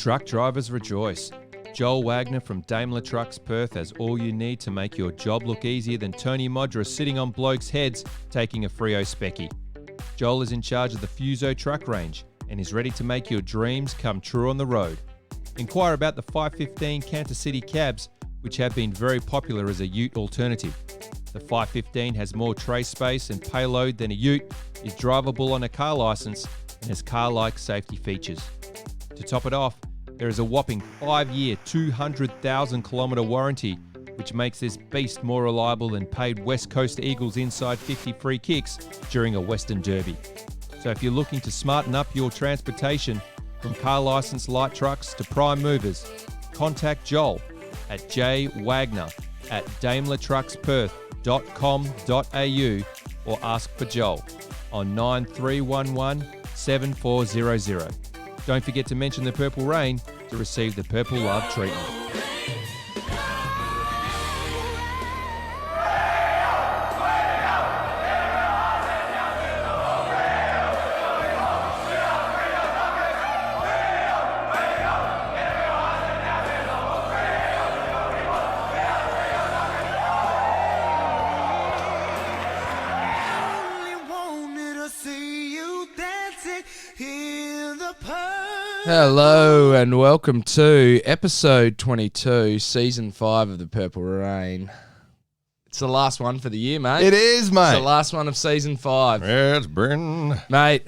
Truck drivers rejoice. Joel Wagner from Daimler Trucks Perth has all you need to make your job look easier than Tony Modra sitting on blokes' heads taking a Frio Specky. Joel is in charge of the Fuso truck range and is ready to make your dreams come true on the road. Inquire about the 515 Canter City cabs, which have been very popular as a ute alternative. The 515 has more tray space and payload than a ute, is drivable on a car licence, and has car-like safety features. To top it off, there is a whopping 5-year, 200,000 kilometre warranty, which makes this beast more reliable than paid West Coast Eagles inside 50 free kicks during a Western Derby. So if you're looking to smarten up your transportation from car licensed light trucks to prime movers, contact Joel at jwagner@daimlertrucksperth.com.au or ask for Joel on 9311 7400. Don't forget to mention the Purple Rain to receive the Purple Love treatment. Hello and welcome to episode 22, season 5 of the Purple Rain. It's the last one for the year, mate. It is, mate. It's the last one of season 5. Yeah, it's Brendan. Mate,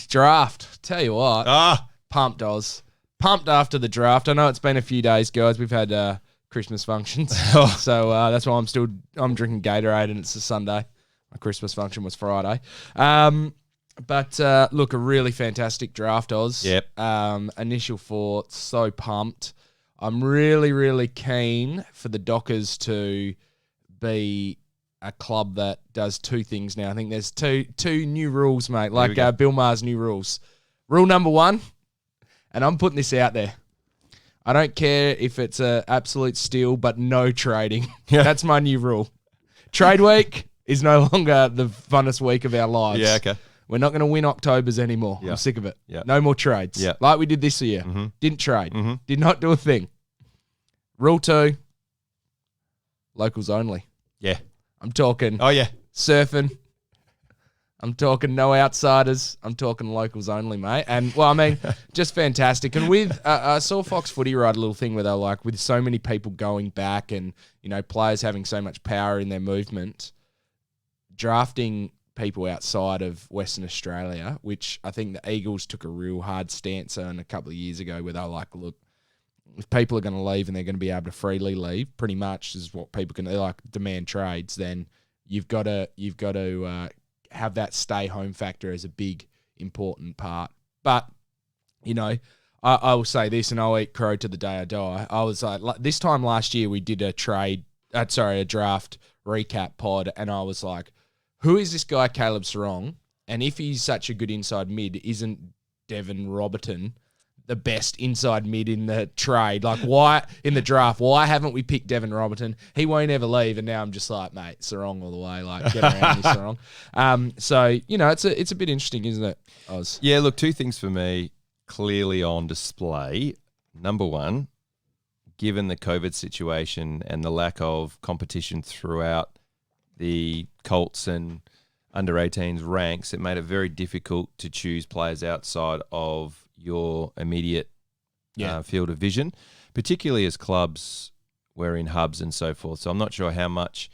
draft. Tell you what. Pumped, Oz. Pumped after the draft. I know it's been a few days, guys. We've had Christmas functions. So that's why I'm drinking Gatorade and it's a Sunday. My Christmas function was Friday. But look, a really fantastic draft, Oz. Yep. Initial thoughts, so pumped. I'm really, really keen for the Dockers to be a club that does two things now. I think there's two new rules, mate, like Bill Maher's new rules. Rule number 1, and I'm putting this out there. I don't care if it's an absolute steal, but no trading. Yeah. That's my new rule. Trade week is no longer the funnest week of our lives. Yeah, okay. We're not going to win Octobers anymore. Yeah. I'm sick of it. Yeah. No more trades. Yeah. Like we did this year. Mm-hmm. Didn't trade. Mm-hmm. Did not do a thing. Rule 2, locals only. Yeah. I'm talking Oh, yeah. surfing. I'm talking no outsiders. I'm talking locals only, mate. And, well, I mean, just fantastic. And with, I saw Fox Footy write a little thing where they're like, with so many people going back and, you know, players having so much power in their movement, drafting people outside of Western Australia, which I think the Eagles took a real hard stance on a couple of years ago where they were like, look, if people are going to leave and they're going to be able to freely leave, pretty much is what people can, they like demand trades, then you've got to have that stay home factor as a big, important part. But, you know, I will say this and I'll eat crow to the day I die. I was like this time last year we did a draft recap pod and I was like, who is this guy, Caleb Sarong? And if he's such a good inside mid, isn't Devon Roberton the best inside mid in the trade? Like, why, in the draft, why haven't we picked Devon Roberton? He won't ever leave. And now I'm just like, mate, Sarong all the way. Like, get around this Sarong. So, you know, it's a bit interesting, isn't it, Oz? Yeah, look, two things for me clearly on display. Number one, given the COVID situation and the lack of competition throughout the Colts and under-18s ranks, it made it very difficult to choose players outside of your immediate field of vision, particularly as clubs were in hubs and so forth. So I'm not sure how much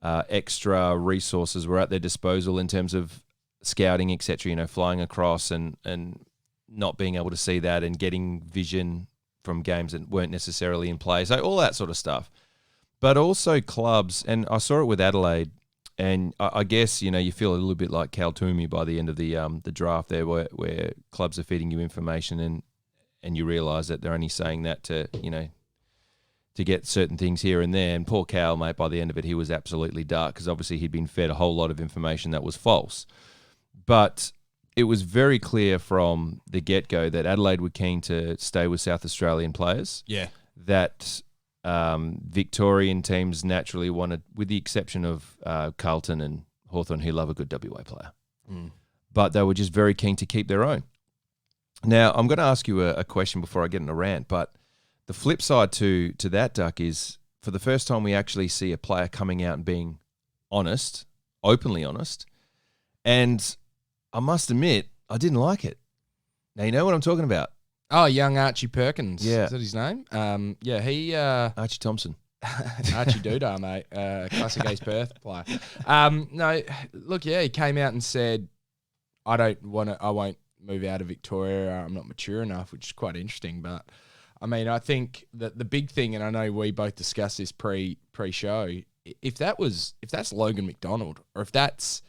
extra resources were at their disposal in terms of scouting, etc., you know, flying across and not being able to see that and getting vision from games that weren't necessarily in play. So all that sort of stuff. But also clubs, and I saw it with Adelaide, and I guess, you know, you feel a little bit like Cal Toomey by the end of the draft there, where clubs are feeding you information and you realise that they're only saying that to, you know, to get certain things here and there. And poor Cal, mate, by the end of it, he was absolutely dark because obviously he'd been fed a whole lot of information that was false. But it was very clear from the get-go that Adelaide were keen to stay with South Australian players. Yeah. That Victorian teams naturally wanted, with the exception of Carlton and Hawthorn, who love a good WA player. But they were just very keen to keep their own. Now, I'm going to ask you a question before I get in a rant, but the flip side to that, Duck, is for the first time we actually see a player coming out and being honest, openly honest, and I must admit, I didn't like it. Now, you know what I'm talking about. Oh, young Archie Perkins. Yeah. Is that his name? He... Archie Thompson. Archie Doodah, mate. Classic East Perth player. No, look, yeah, he came out and said, I won't move out of Victoria. I'm not mature enough, which is quite interesting. But, I mean, I think that the big thing, and I know we both discussed this pre-show, if that's Logan McDonald, or if that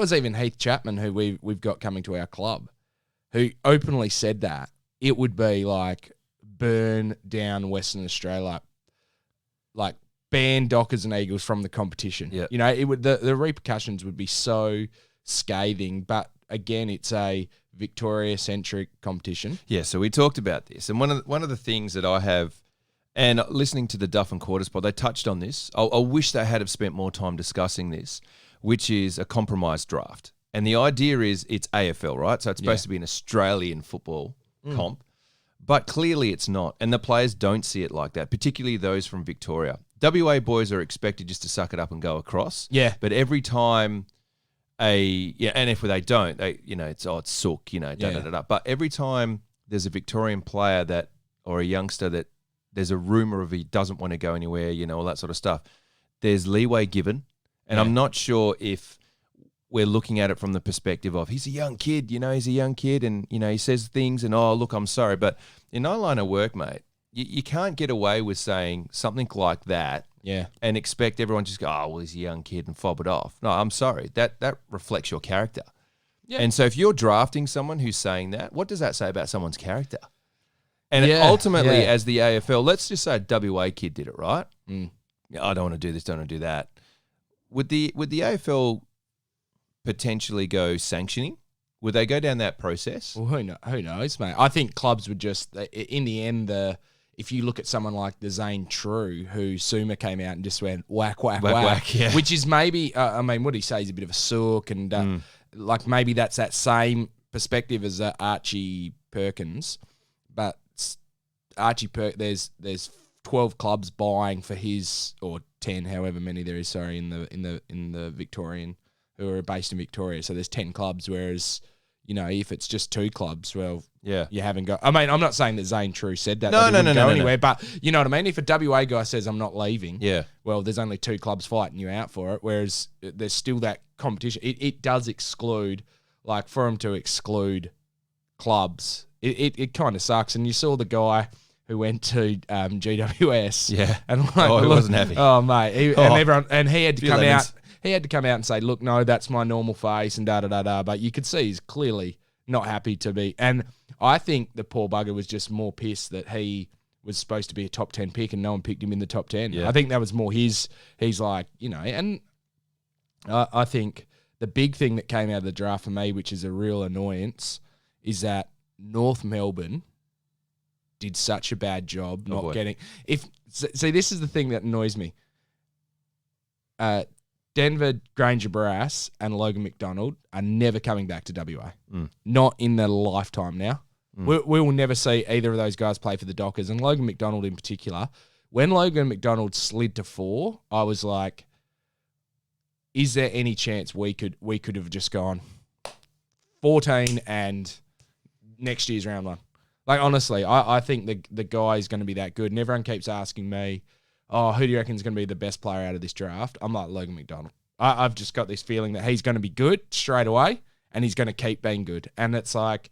was even Heath Chapman, who we've got coming to our club, who openly said that, it would be like burn down Western Australia, like ban Dockers and Eagles from the competition. Yeah. You know, it would the repercussions would be so scathing. But again, it's a Victoria-centric competition. Yeah, so we talked about this, and one of the things that I have, and listening to the Duff and Quarters pod, they touched on this. I wish they had have spent more time discussing this, which is a compromised draft. And the idea is it's AFL, right? So it's supposed to be an Australian football comp, but clearly it's not. And the players don't see it like that, particularly those from Victoria. WA boys are expected just to suck it up and go across. Yeah. But every time and if they don't, it's sook, da-da-da-da. But every time there's a Victorian player or a youngster that there's a rumor of he doesn't want to go anywhere, all that sort of stuff, there's leeway given. And I'm not sure if we're looking at it from the perspective of he's a young kid, and, he says things and, oh, look, I'm sorry. But in our line of work, mate, you can't get away with saying something like that and expect everyone to just go, oh, well, he's a young kid and fob it off. No, I'm sorry. That reflects your character. Yeah. And so if you're drafting someone who's saying that, what does that say about someone's character? And ultimately, as the AFL, let's just say a WA kid did it, right? I don't want to do this, don't want to do that. Would the AFL potentially go sanctioning? Would they go down that process? Well, who knows, mate? I think clubs would just, in the end, if you look at someone like the Zane True, who Suma came out and just went whack, whack, whack, yeah. Which is maybe, what did he say? He's a bit of a sook, and like maybe that's that same perspective as Archie Perkins, but Archie there's 12 clubs buying for his, or 10, however many there is, sorry, in the Victorian, who are based in Victoria. So there's 10 clubs, whereas, if it's just 2 clubs, well, you haven't got. I mean, I'm not saying that Zane True said that. No, go anywhere. But you know what I mean? If a WA guy says I'm not leaving, well, there's only 2 clubs fighting you out for it, whereas there's still that competition. It does exclude, like, for him to exclude clubs, it kind of sucks. And you saw the guy who went to GWS. Yeah. And he wasn't happy. Oh, mate. And he had to come out. He had to come out and say, look, no, that's my normal face and da-da-da-da. But you could see he's clearly not happy to be. And I think the poor bugger was just more pissed that he was supposed to be a top 10 pick and no one picked him in the top 10. Yeah. I think that was more he's like, and I think the big thing that came out of the draft for me, which is a real annoyance, is that North Melbourne did such a bad job not getting... See, this is the thing that annoys me. Denver, Granger Barras, and Logan McDonald are never coming back to WA. Not in their lifetime now. We will never see either of those guys play for the Dockers. And Logan McDonald in particular, when Logan McDonald slid to 4, I was like, is there any chance we could have just gone 14 and next year's round 1? Like, honestly, I think the guy is going to be that good. And everyone keeps asking me, oh, who do you reckon is going to be the best player out of this draft? I'm like, Logan McDonald. I've just got this feeling that he's going to be good straight away and he's going to keep being good. And it's like,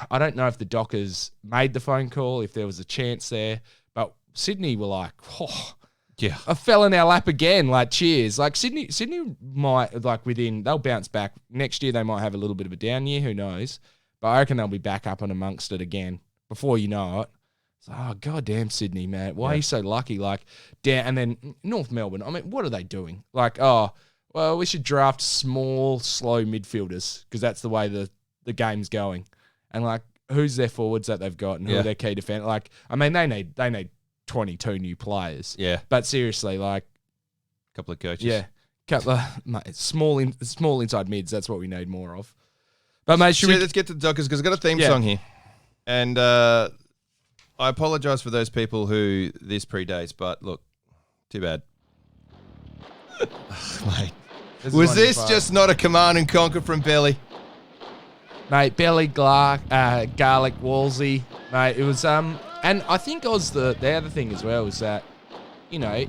I don't know if the Dockers made the phone call, if there was a chance there, but Sydney were like, oh, yeah, I fell in our lap again. Like, cheers. Like, Sydney might, like, they'll bounce back. Next year they might have a little bit of a down year, who knows? But I reckon they'll be back up and amongst it again before you know it. It's like, oh, goddamn Sydney, man. Why are you so lucky? Like, and then North Melbourne, I mean, what are they doing? Like, oh, well, we should draft small, slow midfielders because that's the way the game's going. And, like, who's their forwards that they've got and who are their key defenders? Like, I mean, they need 22 new players. Yeah. But seriously, like... A couple of coaches. Yeah. Couple of, mate, small inside mids, that's what we need more of. But mate, should we? Let's get to the Dockers because I've got a theme song here, and I apologise for those people who this predates. But look, too bad, mate. Was this just not a command and conquer from Belly? Mate, Belly, Garlic, Wolsey, mate. It was and I think Oz the other thing as well is that, you know,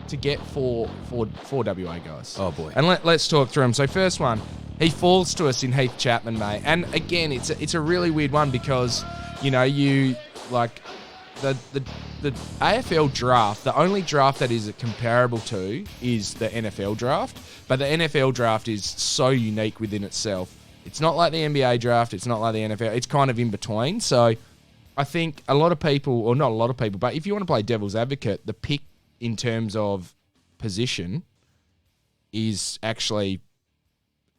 to get four WA guys. Oh boy. And let's talk through them. So first one, he falls to us in Heath Chapman, mate. And again, it's a really weird one because, you know, you like the AFL draft, the only draft that is comparable to is the NFL draft. But the NFL draft is so unique within itself. It's not like the NBA draft. It's not like the NFL. It's kind of in between. So I think a lot of people, or not a lot of people, but if you want to play devil's advocate, the pick in terms of position is actually,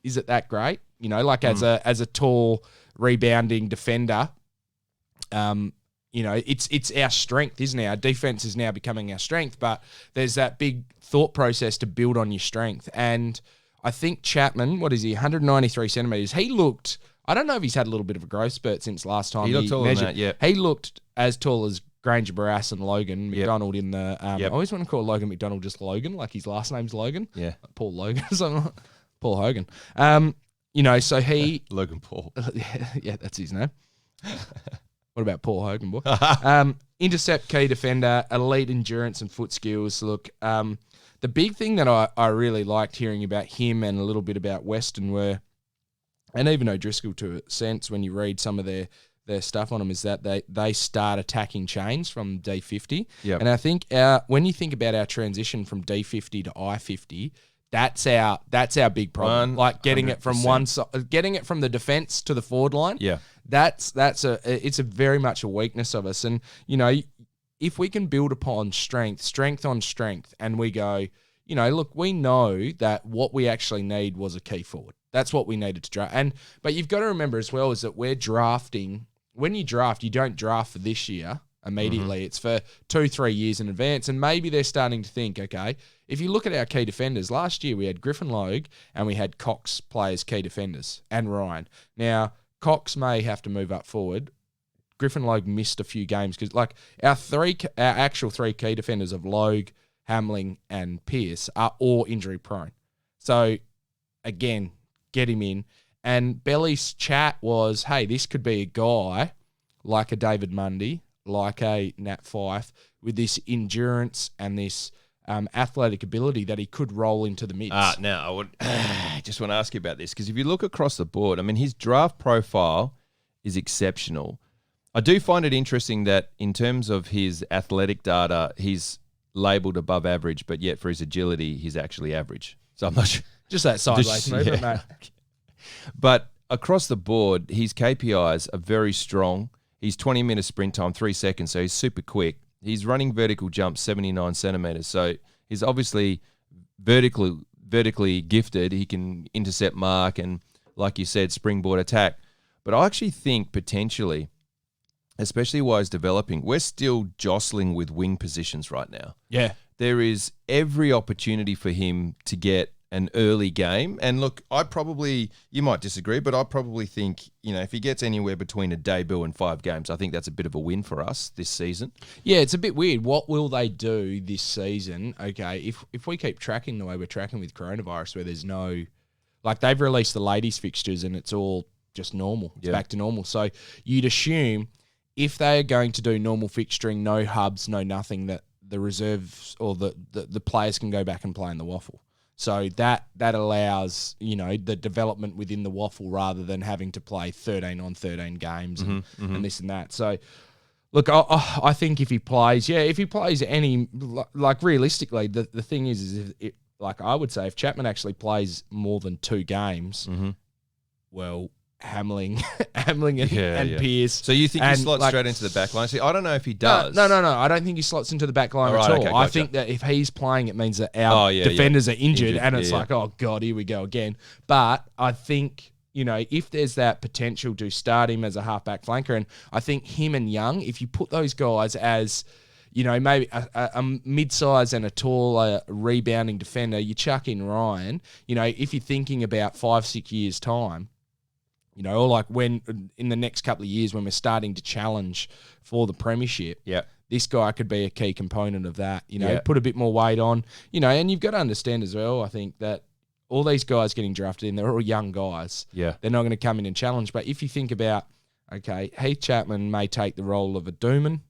is it that great? You know, like as a tall rebounding defender, you know, it's our strength, isn't it? Our defense is now becoming our strength, but there's that big thought process to build on your strength. And I think Chapman, what is he, 193 centimetres. He looked, I don't know if he's had a little bit of a growth spurt since last time he looked taller than that, yeah. He looked as tall as Granger Barras and Logan McDonald in the, I always want to call Logan McDonald just Logan, like his last name's Logan. Yeah. Like Paul Logan, something like Paul Hogan. You know, so he... Logan Paul. Yeah, that's his name. What about Paul Hogan, boy? Intercept key defender, elite endurance and foot skills. Look, the big thing that I really liked hearing about him and a little bit about Weston were, and even O'Driscoll to a sense when you read some of their stuff on them, is that they start attacking chains from D50. Yep. And I think when you think about our transition from D50 to I50, that's our big problem. Like getting it from one side, getting it from the defense to the forward line. Yeah. It's a very much a weakness of us. And, you know, if we can build upon strength on strength, and we go, you know, look, we know that what we actually need was a key forward. That's what we needed to draft. But you've got to remember as well is that we're drafting. When you draft, you don't draft for this year immediately. Mm-hmm. It's for 2-3 years in advance. And maybe they're starting to think, okay, if you look at our key defenders, last year we had Griffin Logue and we had Cox play as key defenders and Ryan. Now, Cox may have to move up forward. Griffin Logue missed a few games because, like, our actual three key defenders of Logue, Hamling, and Pearce are all injury prone. So, again, get him in. And Belly's chat was, hey, this could be a guy like a David Mundy, like a Nat Fyfe, with this endurance and this athletic ability that he could roll into the mids. Now, I would just want to ask you about this, because if you look across the board, I mean, his draft profile is exceptional. I do find it interesting that in terms of his athletic data, he's labelled above average, but yet for his agility, he's actually average. So I'm not sure. Just that sideways movement, mate. But across the board, his KPIs are very strong. He's 20-metre sprint time, 3 seconds, so he's super quick. He's running vertical jumps 79 centimetres, so he's obviously vertically gifted. He can intercept mark and, like you said, springboard attack. But I actually think potentially, especially while he's developing, we're still jostling with wing positions right now. Yeah. There is every opportunity for him to get an early game. And look, you might disagree, but I probably think, you know, if he gets anywhere between a debut and 5 games, I think that's a bit of a win for us this season. Yeah, it's a bit weird. What will they do this season? Okay, if we keep tracking the way we're tracking with coronavirus, where there's no, like, they've released the ladies fixtures and it's all just normal. It's back to normal. So you'd assume if they are going to do normal fixturing, no hubs, no nothing, that the reserves or the players can go back and play in the waffle. So that allows, you know, the development within the waffle rather than having to play 13 on 13 games and this and that. So, look, I think if he plays any, like, realistically, the thing is like, I would say if Chapman actually plays more than 2 games, well, Hamling and Pearce. So you think he slots straight into the back line? See, I don't know if he does. No. I don't think he slots into the back line at all. Okay, gotcha. I think that if he's playing, it means that our defenders are injured and it's like, oh, God, here we go again. But I think, you know, if there's that potential to start him as a halfback flanker, and I think him and Young, if you put those guys as, you know, maybe a mid-size and a tall rebounding defender, you chuck in Ryan, you know, if you're thinking about 5-6 years' time, or like when in the next couple of years when we're starting to challenge for the premiership, this guy could be a key component of that. Put a bit more weight on, and you've got to understand as well, I think, that all these guys getting drafted in, they're all young guys. Yeah. They're not going to come in and challenge. But if you think about, okay, Heath Chapman may take the role of a Dooman,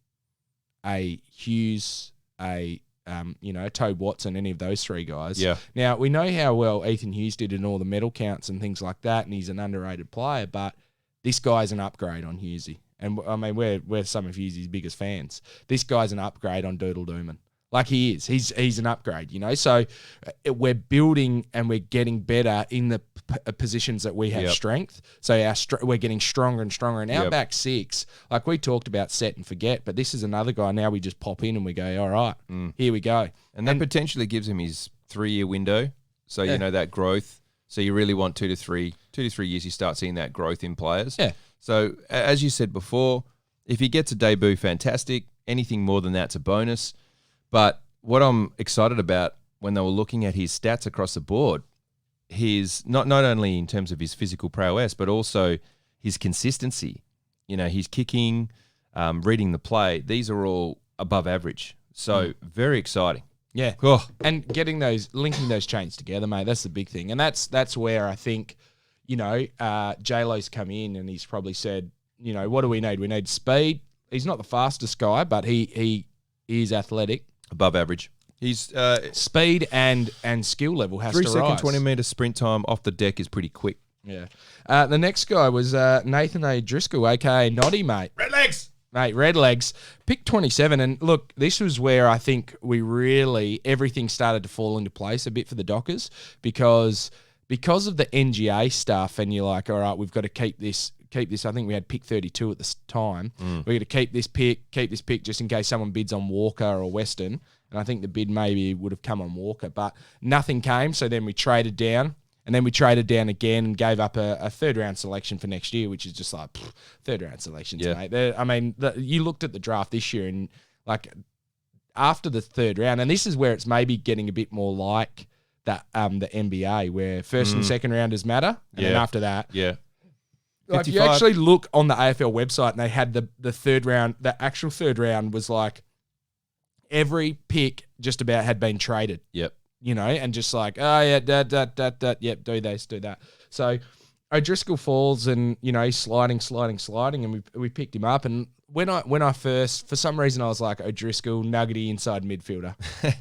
a Hughes, a Toad Watson, any of those three guys. Yeah. Now, we know how well Ethan Hughes did in all the medal counts and things like that, and he's an underrated player, but this guy's an upgrade on Hughesy. And, I mean, we're some of Hughesy's biggest fans. This guy's an upgrade on Doodle Dooman. Like he is. He's an upgrade, So we're building and we're getting better in the positions that we have strength. So we're getting stronger and stronger. And our back six, like we talked about set and forget, but this is another guy now we just pop in and we go, all right, here we go. And that potentially gives him his 3-year window. So, that growth. So you really want 2 to 3 years you start seeing that growth in players. Yeah. So as you said before, if he gets a debut, fantastic. Anything more than that's a bonus. But what I'm excited about when they were looking at his stats across the board, his not only in terms of his physical prowess, but also his consistency. His kicking, reading the play, these are all above average. So very exciting. Yeah. Oh. And linking those chains together, mate, that's the big thing. And that's where I think, J-Lo's come in and he's probably said, what do we need? We need speed. He's not the fastest guy, but he is athletic. Above average. He's speed and skill level has to rise. 3 second, 20-meter sprint time off the deck is pretty quick. Yeah. The next guy was Nathan O'Driscoll, a.k.a. Noddy, mate. Redlegs! Mate, Redlegs. Pick 27. And look, this was where I think everything started to fall into place a bit for the Dockers because of the NGA stuff and you're like, all right, we've got to keep this. I think we had pick 32 at this time. We're going to keep this pick just in case someone bids on Walker or Weston. And I think the bid maybe would have come on Walker, but nothing came. So then we traded down, and then we traded down again and gave up a third-round selection for next year, which is just like third-round selections, mate. You looked at the draft this year and like after the third round, and this is where it's maybe getting a bit more like that the NBA where first and second rounders matter, and then after that, like if you actually look on the AFL website and they had the third round, the actual third round was like every pick just about had been traded. Yep. And just like, oh yeah, yep, do this, do that. So O'Driscoll falls and, he's sliding, and we picked him up. And when I first, for some reason, I was like, O'Driscoll, nuggety inside midfielder.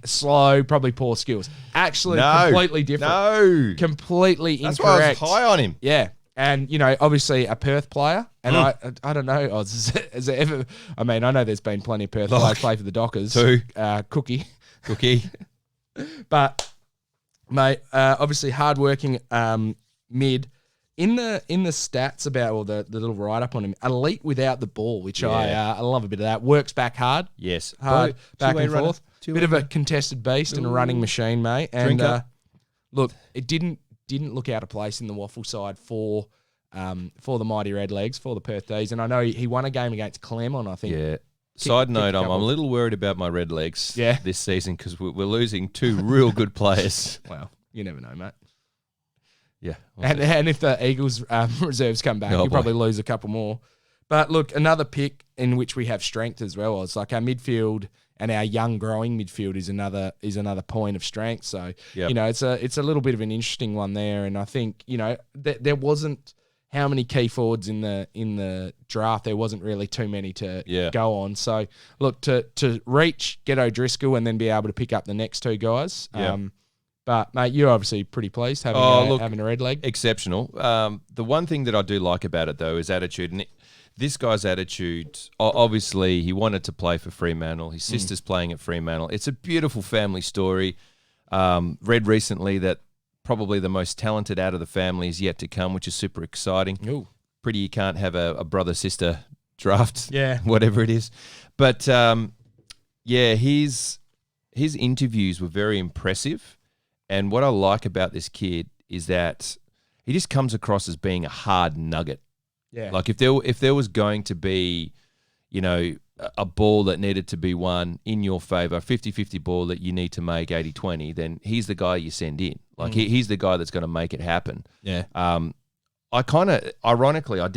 Slow, probably poor skills. Actually, completely different. No. Completely incorrect. That's why I was high on him. Yeah. And, obviously a Perth player. And I don't know. Has there ever, I know there's been plenty of Perth players play for the Dockers. Two. Cookie. But, mate, obviously hardworking mid. In the stats about the little write-up on him, elite without the ball, which I love a bit of that. Works back hard. Yes. Hard, back and forth. Bit of a contested beast and a running machine, mate. And look, it didn't look out of place in the waffle side for the mighty Redlegs, for the Perth D's. And I know he won a game against Claremont, I think. Yeah. Side note, I'm a little worried about my Redlegs this season because we're losing 2 real good players. Well, you never know, mate. Yeah. And if the Eagles reserves come back, you'll probably lose a couple more. But look, another pick in which we have strength as well. It's like our midfield and our young growing midfield is another point of strength. So, it's a little bit of an interesting one there. And I think, there wasn't how many key forwards in the draft. There wasn't really too many to go on. So look, to get O'Driscoll and then be able to pick up the next 2 guys. But mate, you're obviously pretty pleased having a red leg. Exceptional. The one thing that I do like about it though is attitude. And this guy's attitude, obviously he wanted to play for Fremantle. His sister's playing at Fremantle. It's a beautiful family story. Read recently that probably the most talented out of the family is yet to come, which is super exciting. Ooh. Pretty you can't have a brother-sister draft, yeah, whatever it is. But, his interviews were very impressive. And what I like about this kid is that he just comes across as being a hard nugget. Yeah. Like if there was going to be, a ball that needed to be won in your favour, 50-50 ball that you need to make 80-20, then he's the guy you send in. Like he's the guy that's going to make it happen. Yeah. ironically, I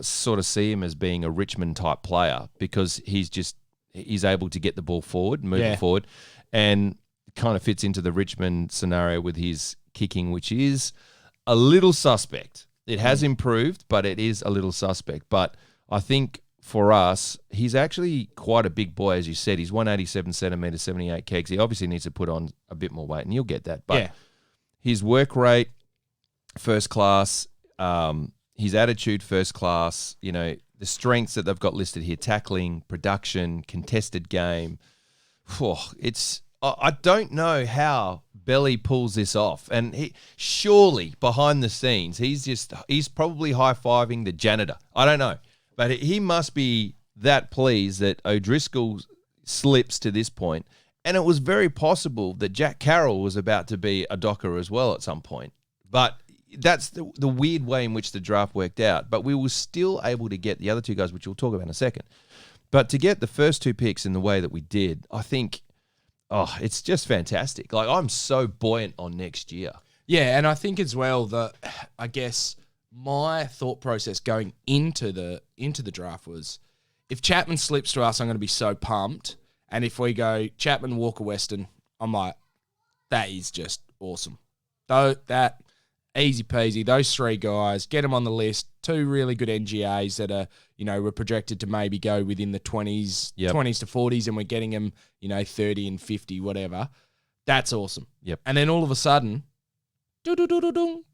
sort of see him as being a Richmond type player because he's able to get the ball forward, move it forward, and kind of fits into the Richmond scenario with his kicking, which is a little suspect. It has improved, but it is a little suspect. But I think for us, he's actually quite a big boy, as you said. He's 187 centimetres, 78 kegs. He obviously needs to put on a bit more weight, and you'll get that. But his work rate, first class. His attitude, first class. You know, the strengths that they've got listed here: tackling, production, contested game. I don't know how Belly pulls this off, and surely behind the scenes, he's probably high-fiving the janitor. I don't know, but he must be that pleased that O'Driscoll slips to this point, and it was very possible that Jack Carroll was about to be a Docker as well at some point, but that's the weird way in which the draft worked out. But we were still able to get the other two guys, which we'll talk about in a second. But to get the first two picks in the way that we did, I think, it's just fantastic. Like, I'm so buoyant on next year. Yeah, and I think as well that, I guess, my thought process going into the draft was, if Chapman slips to us, I'm going to be so pumped. And if we go Chapman, Walker, Weston, I'm like, that is just awesome. That easy peasy. Those three guys, get them on the list. Two really good NGAs that are, we're projected to maybe go within the 20s, 20s to 40s, and we're getting them, 30 and 50, whatever. That's awesome. Yep. And then all of a sudden,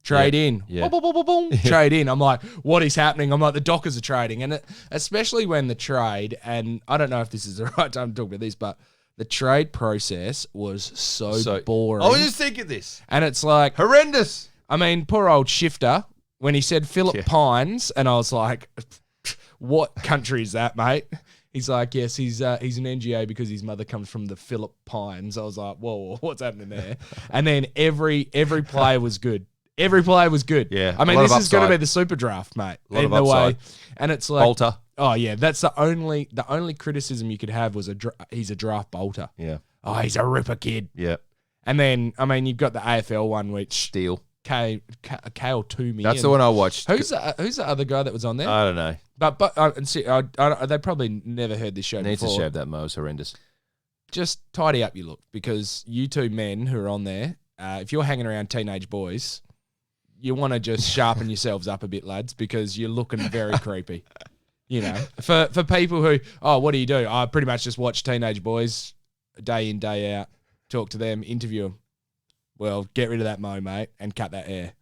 trade in. Yeah. Trade in. I'm like, what is happening? I'm like, the Dockers are trading. And especially when the trade, and I don't know if this is the right time to talk about this, but the trade process was so boring. I was just thinking this. And it's like, horrendous. I mean, poor old Shifter, when he said Phillip Pines, and I was like, what country is that, mate? He's like, yes, he's an NGA because his mother comes from the Phillip Pines. I was like, whoa, what's happening there? And then every player was good. Every player was good. Yeah. I mean, this is going to be the super draft, mate. A lot of upside. And it's like, bolter. Oh yeah, that's the only criticism you could have was he's a draft bolter. Yeah. Oh, he's a ripper kid. Yeah. And then, I mean, you've got the AFL one, which Steele. Kale Toomey. That's the one I watched. Who's the other guy that was on there? I don't know. But and see, they probably never heard this show before. Needs to shave that mo. It's horrendous. Just tidy up your look, because you two men who are on there, if you're hanging around teenage boys, you want to just sharpen yourselves up a bit, lads, because you're looking very creepy. For people who, what do you do? I pretty much just watch teenage boys day in, day out, talk to them, interview them. Well, get rid of that mo, mate, and cut that hair.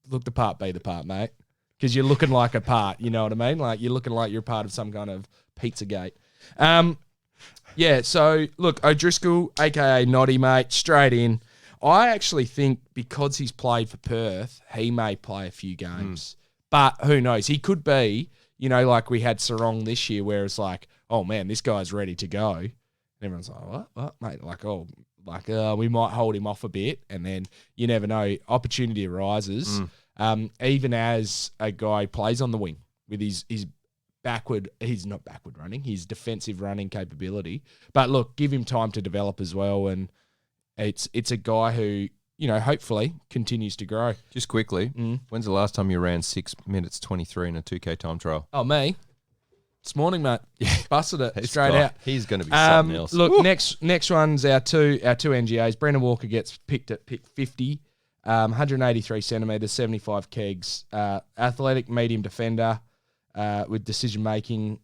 Look the part, be the part, mate. Because you're looking like a part, you know what I mean? Like, you're looking like you're part of some kind of Pizzagate. So, look, O'Driscoll, a.k.a. Noddy, mate, straight in. I actually think because he's played for Perth, he may play a few games. But who knows? He could be, like we had Sarong this year, where it's like, oh, man, this guy's ready to go. And everyone's like, what, mate? We might hold him off a bit, and then you never know. Opportunity arises. Even as a guy plays on the wing with his he's not backward running, his defensive running capability. But look, give him time to develop as well, and it's a guy who, hopefully continues to grow. Just quickly, when's the last time you ran 6 minutes 23 in a 2K time trial? Oh, me? This morning, mate. Busted it straight out. He's going to be something else. Look, next one's our two NGAs. Brendan Walker gets picked at pick 50. 183 centimetres, 75 kegs. Athletic medium defender with decision-making,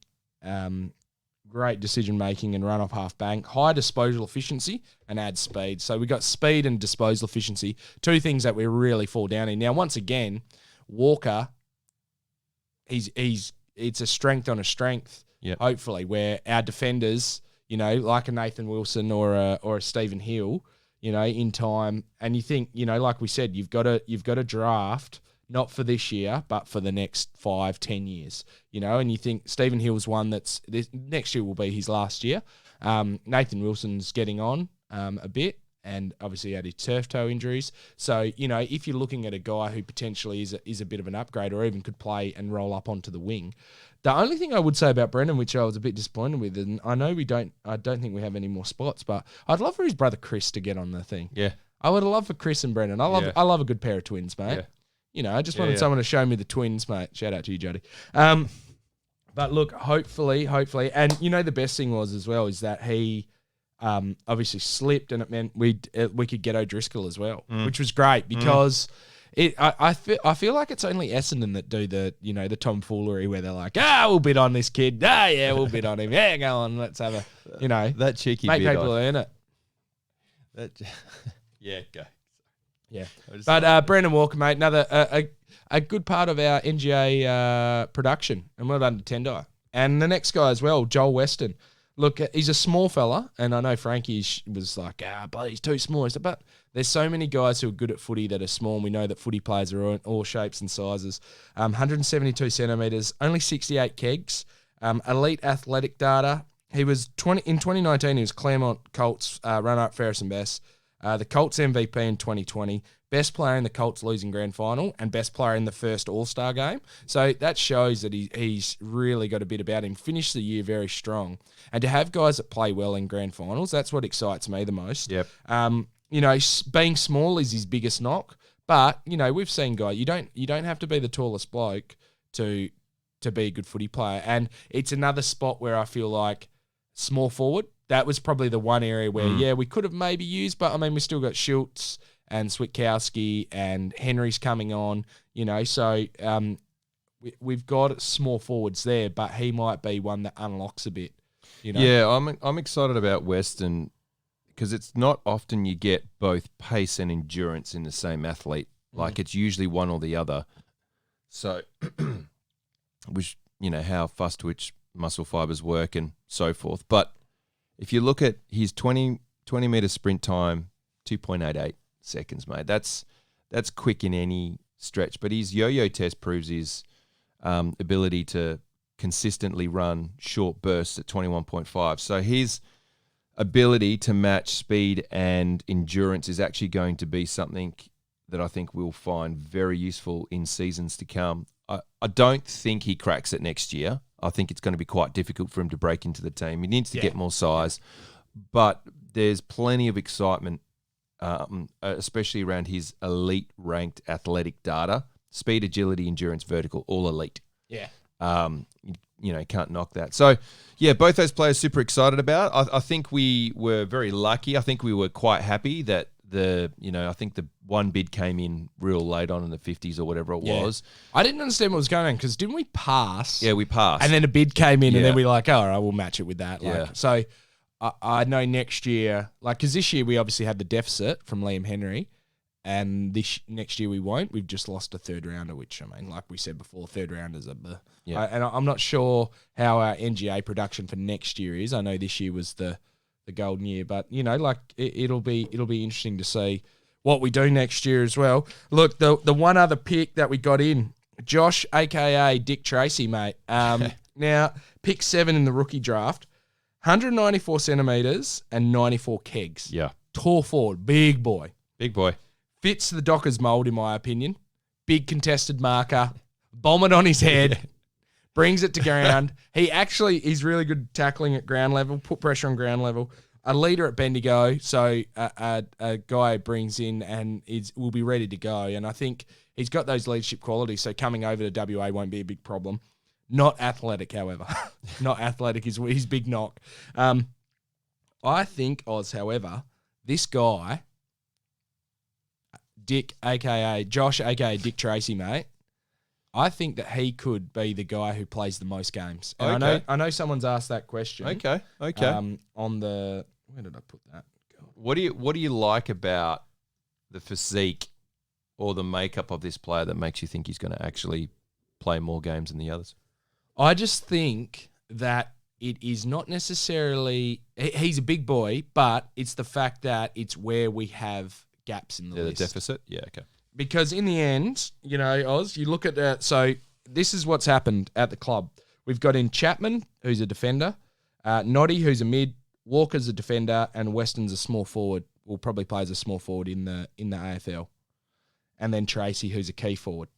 great decision-making and run-off half-bank. High disposal efficiency and adds speed. So we got speed and disposal efficiency, two things that we really fall down in. Now, once again, Walker, it's a strength on a strength, hopefully, where our defenders, like a Nathan Wilson or a Stephen Hill, in time, and you think, like we said, you've got to draft not for this year, but for the next 5-10 years, and you think Stephen Hill's one next year will be his last year. Nathan Wilson's getting on a bit, and obviously had his turf toe injuries. So, if you're looking at a guy who potentially is a bit of an upgrade, or even could play and roll up onto the wing. The only thing I would say about Brendan, which I was a bit disappointed with, and I know I don't think we have any more spots, but I'd love for his brother Chris to get on the thing. Yeah. I would love for Chris and Brendan. I love a good pair of twins, mate. I just wanted someone to show me the twins, mate. Shout out to you, Jody. But look, hopefully, and the best thing was as well is that he obviously slipped, and it meant we could get O'Driscoll as well, which was great because I feel like it's only Essendon that do the the tomfoolery where they're like, we'll bid on this kid, we'll bid on him, go on, let's have a that cheeky make bid people earn it. That go. Yeah, but Brendan Walker, mate, another a good part of our NGA production, and well done to Tendai. And the next guy as well, Joel Weston. Look, he's a small fella, and I know Frankie was like, but he's too small. But there's so many guys who are good at footy that are small, and we know that footy players are all shapes and sizes. 172 centimetres, only 68 kegs, elite athletic data. He was in 2019, he was Claremont Colts runner-up fairest and best. The Colts MVP in 2020, best player in the Colts losing grand final, and best player in the first All-Star game. So that shows that he's really got a bit about him. Finished the year very strong. And to have guys that play well in grand finals, that's what excites me the most. Yep. Being small is his biggest knock. But, we've seen guys, you don't have to be the tallest bloke to be a good footy player. And it's another spot where I feel like small forward, that was probably the one area where, we could have maybe used, but, we still got Schultz and Switkowski and Henry's coming on, so we've got small forwards there, but he might be one that unlocks a bit, Yeah, I'm excited about Weston because it's not often you get both pace and endurance in the same athlete. Like it's usually one or the other. So, which, how fast twitch muscle fibers work and so forth. But if you look at his 20 meter sprint time, 2.88 seconds, mate. That's quick in any stretch. But his yo-yo test proves his ability to consistently run short bursts at 21.5. So his ability to match speed and endurance is actually going to be something that I think we'll find very useful in seasons to come. I don't think he cracks it next year. I think it's going to be quite difficult for him to break into the team. He needs to get more size, but there's plenty of excitement, especially around his elite ranked athletic data, speed, agility, endurance, vertical, all elite. Yeah. Can't knock that. So, yeah, both those players super excited about. I think we were very lucky. I think we were quite happy that I think the one bid came in real late on in the 50s or whatever it was. I didn't understand what was going on because didn't we pass? Yeah, we passed. And then a bid came in and then we were like, all right, we'll match it with that. Yeah. So I know next year, because this year we obviously had the deficit from Liam Henry, and next year we won't. We've just lost a third rounder, which, like we said before, third rounders are and I'm not sure how our NGA production for next year is. I know this year was the golden year, but it'll be interesting to see what we do next year as well. Look, the one other pick that we got in, Josh, aka Dick Tracy, mate. Now pick 7 in the rookie draft, 194 centimeters and 94 kegs. Yeah, tall forward, big boy, fits the Dockers mold in my opinion. Big contested marker, bomb it on his head. Brings it to ground. He's really good at tackling at ground level, put pressure on ground level. A leader at Bendigo, so a guy brings in and will be ready to go. And I think he's got those leadership qualities, so coming over to WA won't be a big problem. Not athletic, however. Not athletic is his big knock. I think, Oz, however, this guy, Dick, a.k.a. Josh, a.k.a. Dick Tracy, mate, I think that he could be the guy who plays the most games. And I know someone's asked that question. Okay. On the where did I put that? God. What do you like about the physique or the makeup of this player that makes you think he's going to actually play more games than the others? I just think that it is not necessarily he's a big boy, but it's the fact that it's where we have gaps in the list. The deficit. Yeah. Okay. Because in the end, Oz, you look at so this is what's happened at the club. We've got in Chapman, who's a defender, Noddy, who's a mid, Walker's a defender, and Weston's a small forward. Will probably play as a small forward in the AFL, and then Tracy, who's a key forward.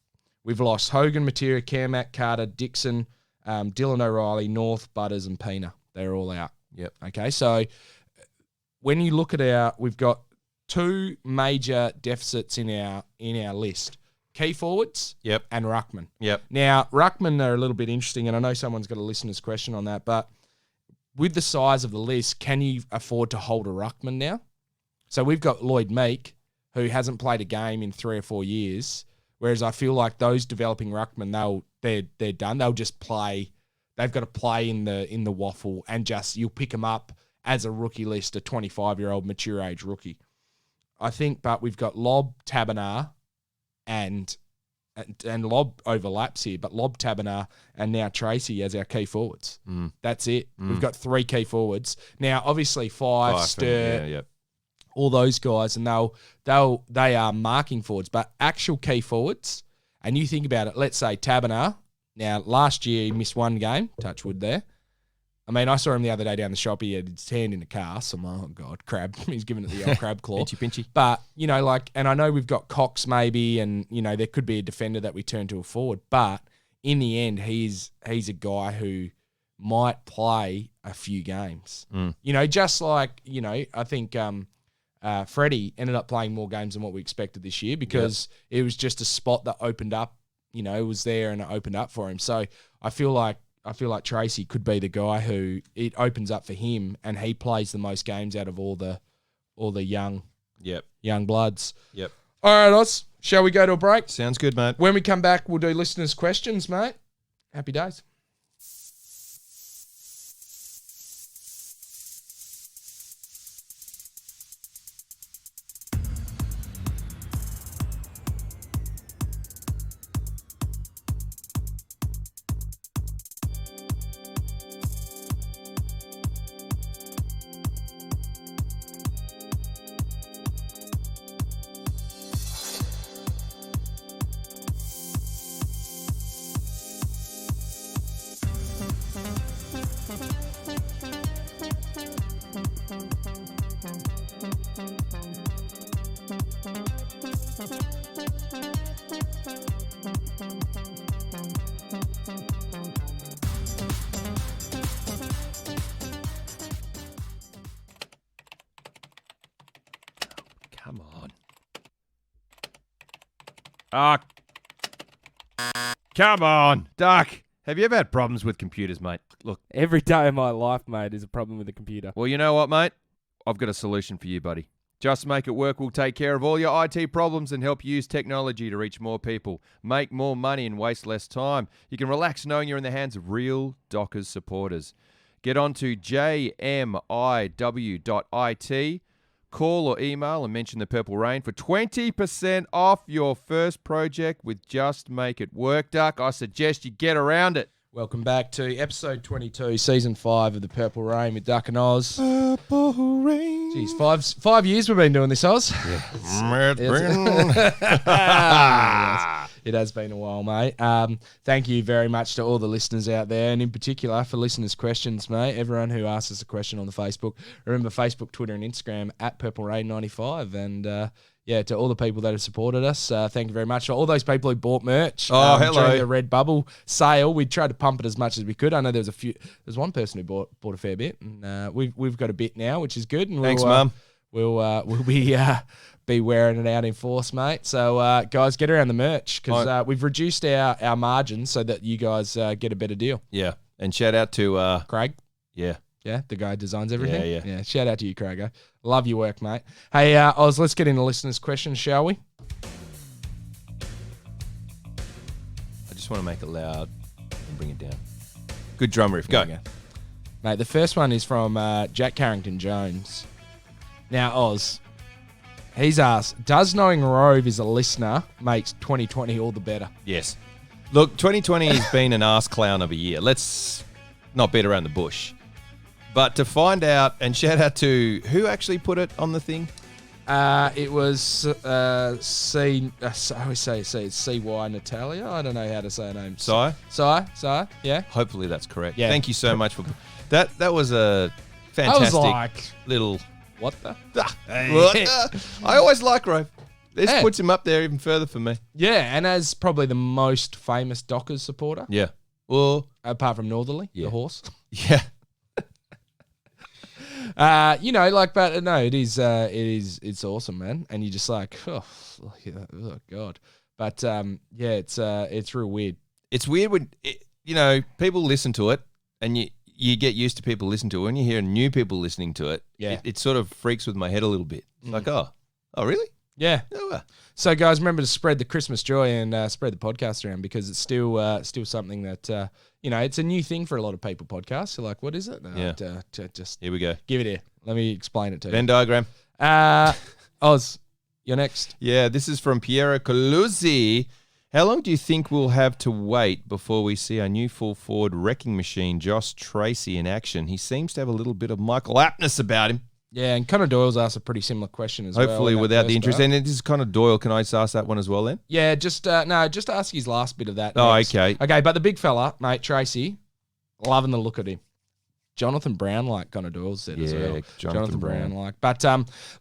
We've lost Hogan, Materia, Carmack, Carter, Dixon, Dylan O'Reilly, North, Butters, and Pena. They're all out. Yep. Okay, so when you look at we've got 2 major deficits in our list. key forwards, Yep. and ruckman. Yep. Now, ruckman are a little bit interesting, and I know someone's got a listener's question on that, but with the size of the list, can you afford to hold a ruckman now? So we've got Lloyd Meek, who hasn't played a game in 3 or 4 years, whereas I feel like those developing ruckmen, they're done. They'll just play. They've got to play in the waffle, and just you'll pick them up as a rookie list, a 25-year-old mature age rookie. I think, but we've got Lob, Tabernar, and Lob overlaps here, but Lob, Tabernar, and now Tracy as our key forwards. That's it. We've got 3 key forwards. Now, obviously, Fife, Sturt, all those guys, and they are marking forwards, but actual key forwards, and you think about it, let's say Tabernar. Now, last year he missed 1 game, touch wood there. I mean, I saw him the other day down the shop. He had his hand in a car. So I'm like, oh, God, crab. He's giving it the old crab claw. Pinchy. But, and I know we've got Cox maybe, and, there could be a defender that we turn to a forward. But in the end, he's a guy who might play a few games. Just like, I think Freddie ended up playing more games than what we expected this year because it was just a spot that opened up, it was there and it opened up for him. So I feel like Tracy could be the guy who it opens up for him, and he plays the most games out of all the young bloods. Yep. All right, Oz, shall we go to a break? Sounds good, mate. When we come back, we'll do listeners' questions, mate. Happy days. Come on. Ah, come on, Duck. Have you ever had problems with computers, mate? Look, Every day of my life, mate, is a problem with the computer. well, you know what, mate? I've got a solution for you, buddy. Just Make It Work will take care of all your IT problems and help you use technology to reach more people, make more money, and waste less time. You can relax knowing you're in the hands of real Dockers supporters. Get on to jmiw.it. Call or email and mention the Purple Rain for 20% off your first project with Just Make It Work, Duck. I suggest you get around it. Welcome back to episode 22, season 5 of the Purple Rain with Duck and Oz. Purple Rain. Jeez, 5 years we've been doing this, Oz. It has been a while, mate. Thank you very much to all the listeners out there, and in particular for listeners' questions, mate. Everyone who asks us a question on the Facebook. Remember Facebook, Twitter, and Instagram at Purple Rain 95, and to all the people that have supported us, thank you very much. All those people who bought merch hello. during the Red Bubble sale, we tried to pump it as much as we could. I know there's one person who bought a fair bit, and we've got a bit now, which is good. And Thanks, Mum. We'll be wearing it out in force, mate. So, guys, get around the merch because we've reduced our margins so that you guys get a better deal. Yeah, and shout out to Craig. Yeah. Yeah, the guy who designs everything. Yeah. Shout out to you, Craig. Love your work, mate. Hey, Oz, let's get into listeners' questions, shall we? I just want to make it loud and bring it down. Good drum riff. Go. Mate, the first one is from Jack Carrington Jones. Now, Oz, he's asked, does knowing Rove is a listener makes 2020 all the better? Yes. Look, 2020 has been an ass clown of a year. Let's not beat around the bush. But to find out, and shout out to who actually put it on the thing? It was I always say it's C.Y. Natalia. I don't know how to say her name. Si? Yeah. Hopefully that's correct. Yeah. Thank you so much for that. That was a fantastic I was like, little. what the? I always like Rove. This puts him up there even further for me. Yeah, and as probably the most famous Dockers supporter. Yeah. Well, apart from Northerly, the horse. Yeah. But no, it's awesome, man. And you're just like, oh God. But yeah, it's real weird. It's weird when people listen to it, and you get used to people listening to it. When you hear new people listening to it, Yeah. it sort of freaks with my head a little bit. It's like, oh, really? Yeah. Oh, So, guys, remember to spread the Christmas joy and spread the podcast around, because it's still something that it's a new thing for a lot of people. Podcasts. So, like, what is it? Just here we go. give it here. Let me explain it to Venn diagram. you. Oz, you're next. Yeah, this is from Piero Coluzzi. How long do you think we'll have to wait before we see our new full forward wrecking machine, Josh Tracy, in action? He seems to have a little bit of Michael Aptness about him. Yeah, and Connor Doyle's asked a pretty similar question as well. Hopefully without the interest. And it is Connor Doyle. Can I just ask that one as well then? Yeah, just ask his last bit of that. Oh, next. okay. Okay, but the big fella, mate, Tracy, loving the look at him. Jonathan Brown, like Connor Doyle said as well. Jonathan Brown. like. But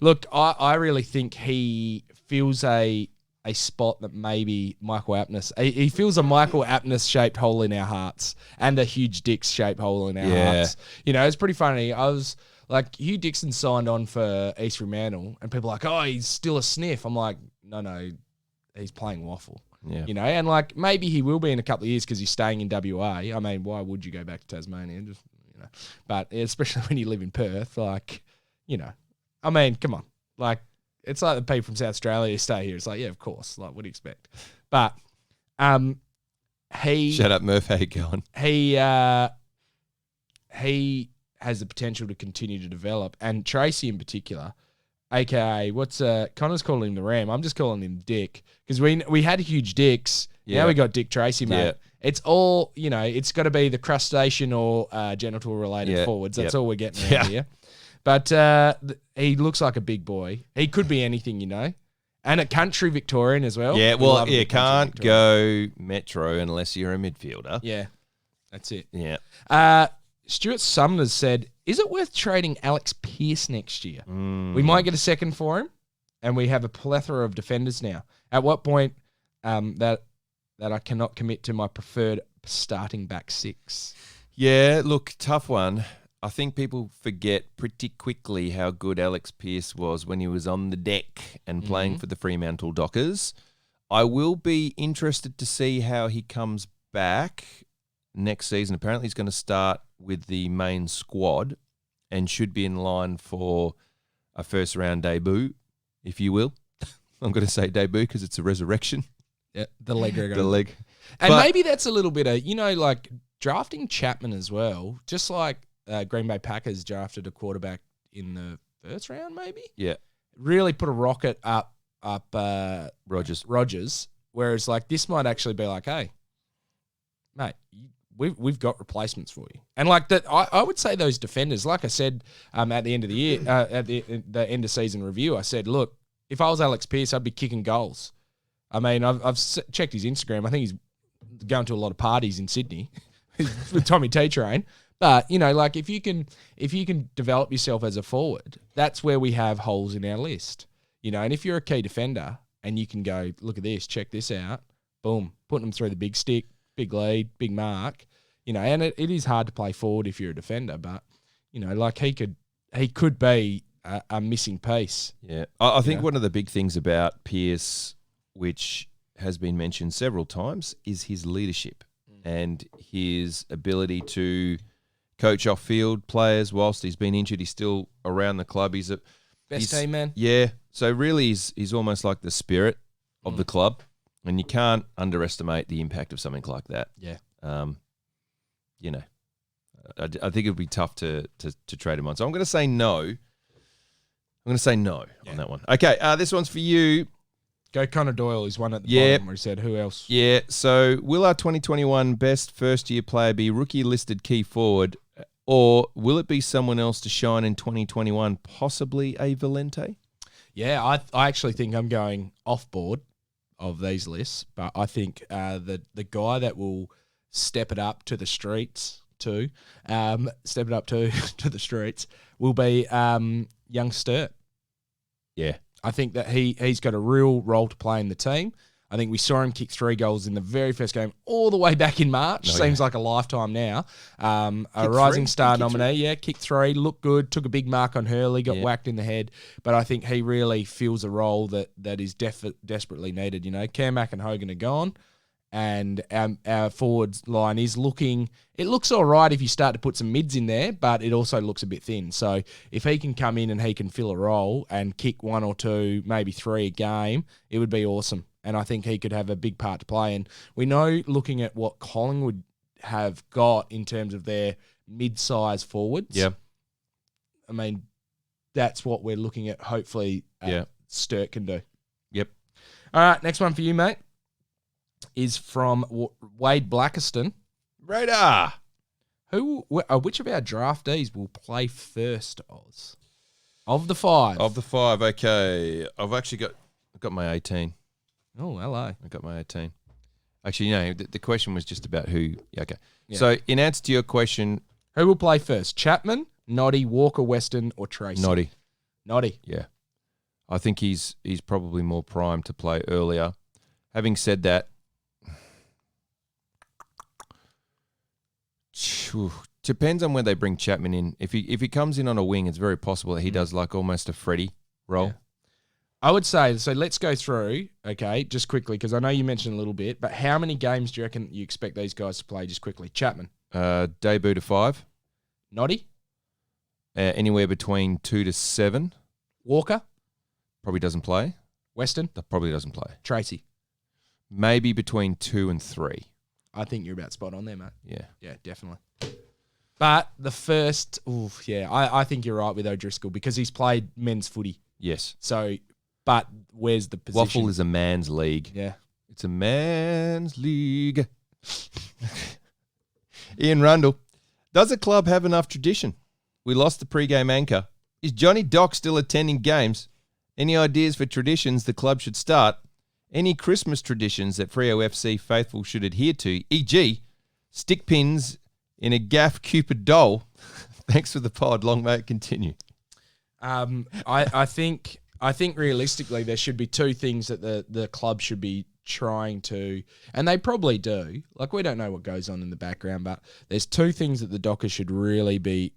look, I really think he feels a spot that maybe Michael Aptness. He feels a Michael Aptness shaped hole in our hearts, and a Huge Dix shaped hole in our hearts. It's pretty funny. I was like, Hugh Dixon signed on for East Fremantle, and people are like, oh, he's still a sniff. I'm like, no, he's playing waffle. Yeah. And like maybe he will be in a couple of years because he's staying in WA. I mean, why would you go back to Tasmania? Just, but especially when you live in Perth, like, I mean, come on, like, it's like the people from South Australia who stay here. It's like, yeah, of course. Like, what do you expect? But he Shut up, Murph. How you going? He has the potential to continue to develop, and Tracy in particular, aka Connor's calling him the Ram. I'm just calling him Dick, because we had Huge Dicks. Yeah. Now we got Dick Tracy, mate. Yeah. It's all it's got to be the crustacean or genital related forwards. That's all we're getting around here. But he looks like a big boy. He could be anything, and a country Victorian as well. Yeah, well, you can't go Metro unless you're a midfielder. Yeah, that's it. Yeah. Stuart Sumner's said, is it worth trading Alex Pearce next year? We might get a second for him, and we have a plethora of defenders now. At what point that I cannot commit to my preferred starting back six? Yeah, look, tough one. I think people forget pretty quickly how good Alex Pearce was when he was on the deck and playing for the Fremantle Dockers. I will be interested to see how he comes back next season. Apparently he's going to start with the main squad and should be in line for a first round debut, if you will. I'm going to say debut because it's a resurrection. Yeah, the leg. The leg. And maybe that's a little bit of, like drafting Chapman as well, just like Green Bay Packers drafted a quarterback in the first round, maybe? Yeah. Really put a rocket up Rogers. Whereas like this might actually be like, hey, mate, we've got replacements for you. And like that, I would say those defenders, like I said at the end of the year, at the end of season review, I said, look, if I was Alex Pearce, I'd be kicking goals. I mean, I've checked his Instagram. I think he's going to a lot of parties in Sydney with Tommy T Train. But like if you can develop yourself as a forward, that's where we have holes in our list. And if you're a key defender and you can go, look at this, check this out, boom, putting them through the big stick, big lead, big mark, and it is hard to play forward if you're a defender, but like he could be a missing piece. Yeah, I think one of the big things about Pearce, which has been mentioned several times, is his leadership and his ability to coach off-field players. Whilst he's been injured, he's still around the club. He's team man. Yeah, so really he's almost like the spirit of the club, and you can't underestimate the impact of something like that. Yeah. I think it would be tough to trade him on. So I'm going to say no. On that one. Okay, this one's for you. Go Connor Doyle. He's one at the bottom where he said, who else? Yeah, so will our 2021 best first-year player be rookie-listed key forward, or will it be someone else to shine in 2021, possibly a Valente? Yeah, I actually think I'm going off-board of these lists, but I think the guy that will step it up to the streets to the streets will be young Sturt. Yeah. I think that he's got a real role to play in the team. I think we saw him kick 3 goals in the very first game all the way back in March. Oh, Seems like a lifetime now. A Kicked Rising 3? Star He kicked nominee. Yeah, kicked 3, looked good, took a big mark on Hurley, got whacked in the head. But I think he really fills a role that is desperately needed. You know, Kermack and Hogan are gone. And our forward line is looking... It looks all right if you start to put some mids in there, but it also looks a bit thin. So if he can come in and he can fill a role and kick 1 or 2, maybe 3 a game, it would be awesome. And I think he could have a big part to play. And we know, looking at what Collingwood have got in terms of their mid-size forwards, I mean, that's what we're looking at. Hopefully, Sturt can do. Yep. All right, next one for you, mate, is from Wade Blackiston. Radar. Which of our draftees will play first, Oz? Of the 5. Of the 5, okay. I've got my 18. Oh, hello. I got my 18. Actually, no, the question was just about who. Yeah, okay. Yeah. So, in answer to your question, Who will play first? Chapman, Noddy, Walker, Weston, or Tracy? Noddy. Yeah. I think he's probably more primed to play earlier. Having said that, depends on when they bring Chapman in. If he comes in on a wing, it's very possible that he does like almost a Freddie role. Yeah. I would say, so let's go through, okay, just quickly, because I know you mentioned a little bit, but how many games do you reckon you expect these guys to play just quickly? Chapman. Debut to 5. Noddy. Anywhere between 2 to 7. Walker. Probably doesn't play. Weston. That probably doesn't play. Tracy. Maybe between 2 and 3. I think you're about spot on there, mate. Yeah. Yeah, definitely. But the first, I think you're right with O'Driscoll because he's played men's footy. Yes. So, but where's the position? Waffle is a man's league. Yeah. It's a man's league. Ian Rundle. Does a club have enough tradition? We lost the pre-game anchor. Is Johnny Dock still attending games? Any ideas for traditions the club should start? Any Christmas traditions that Freo FC faithful should adhere to, e.g., stick pins in a gaff Cupid doll? Thanks for the pod. Long may it continue. I think realistically there should be 2 things that the club should be trying to, and they probably do. Like, we don't know what goes on in the background, but there's 2 things that the Dockers should really be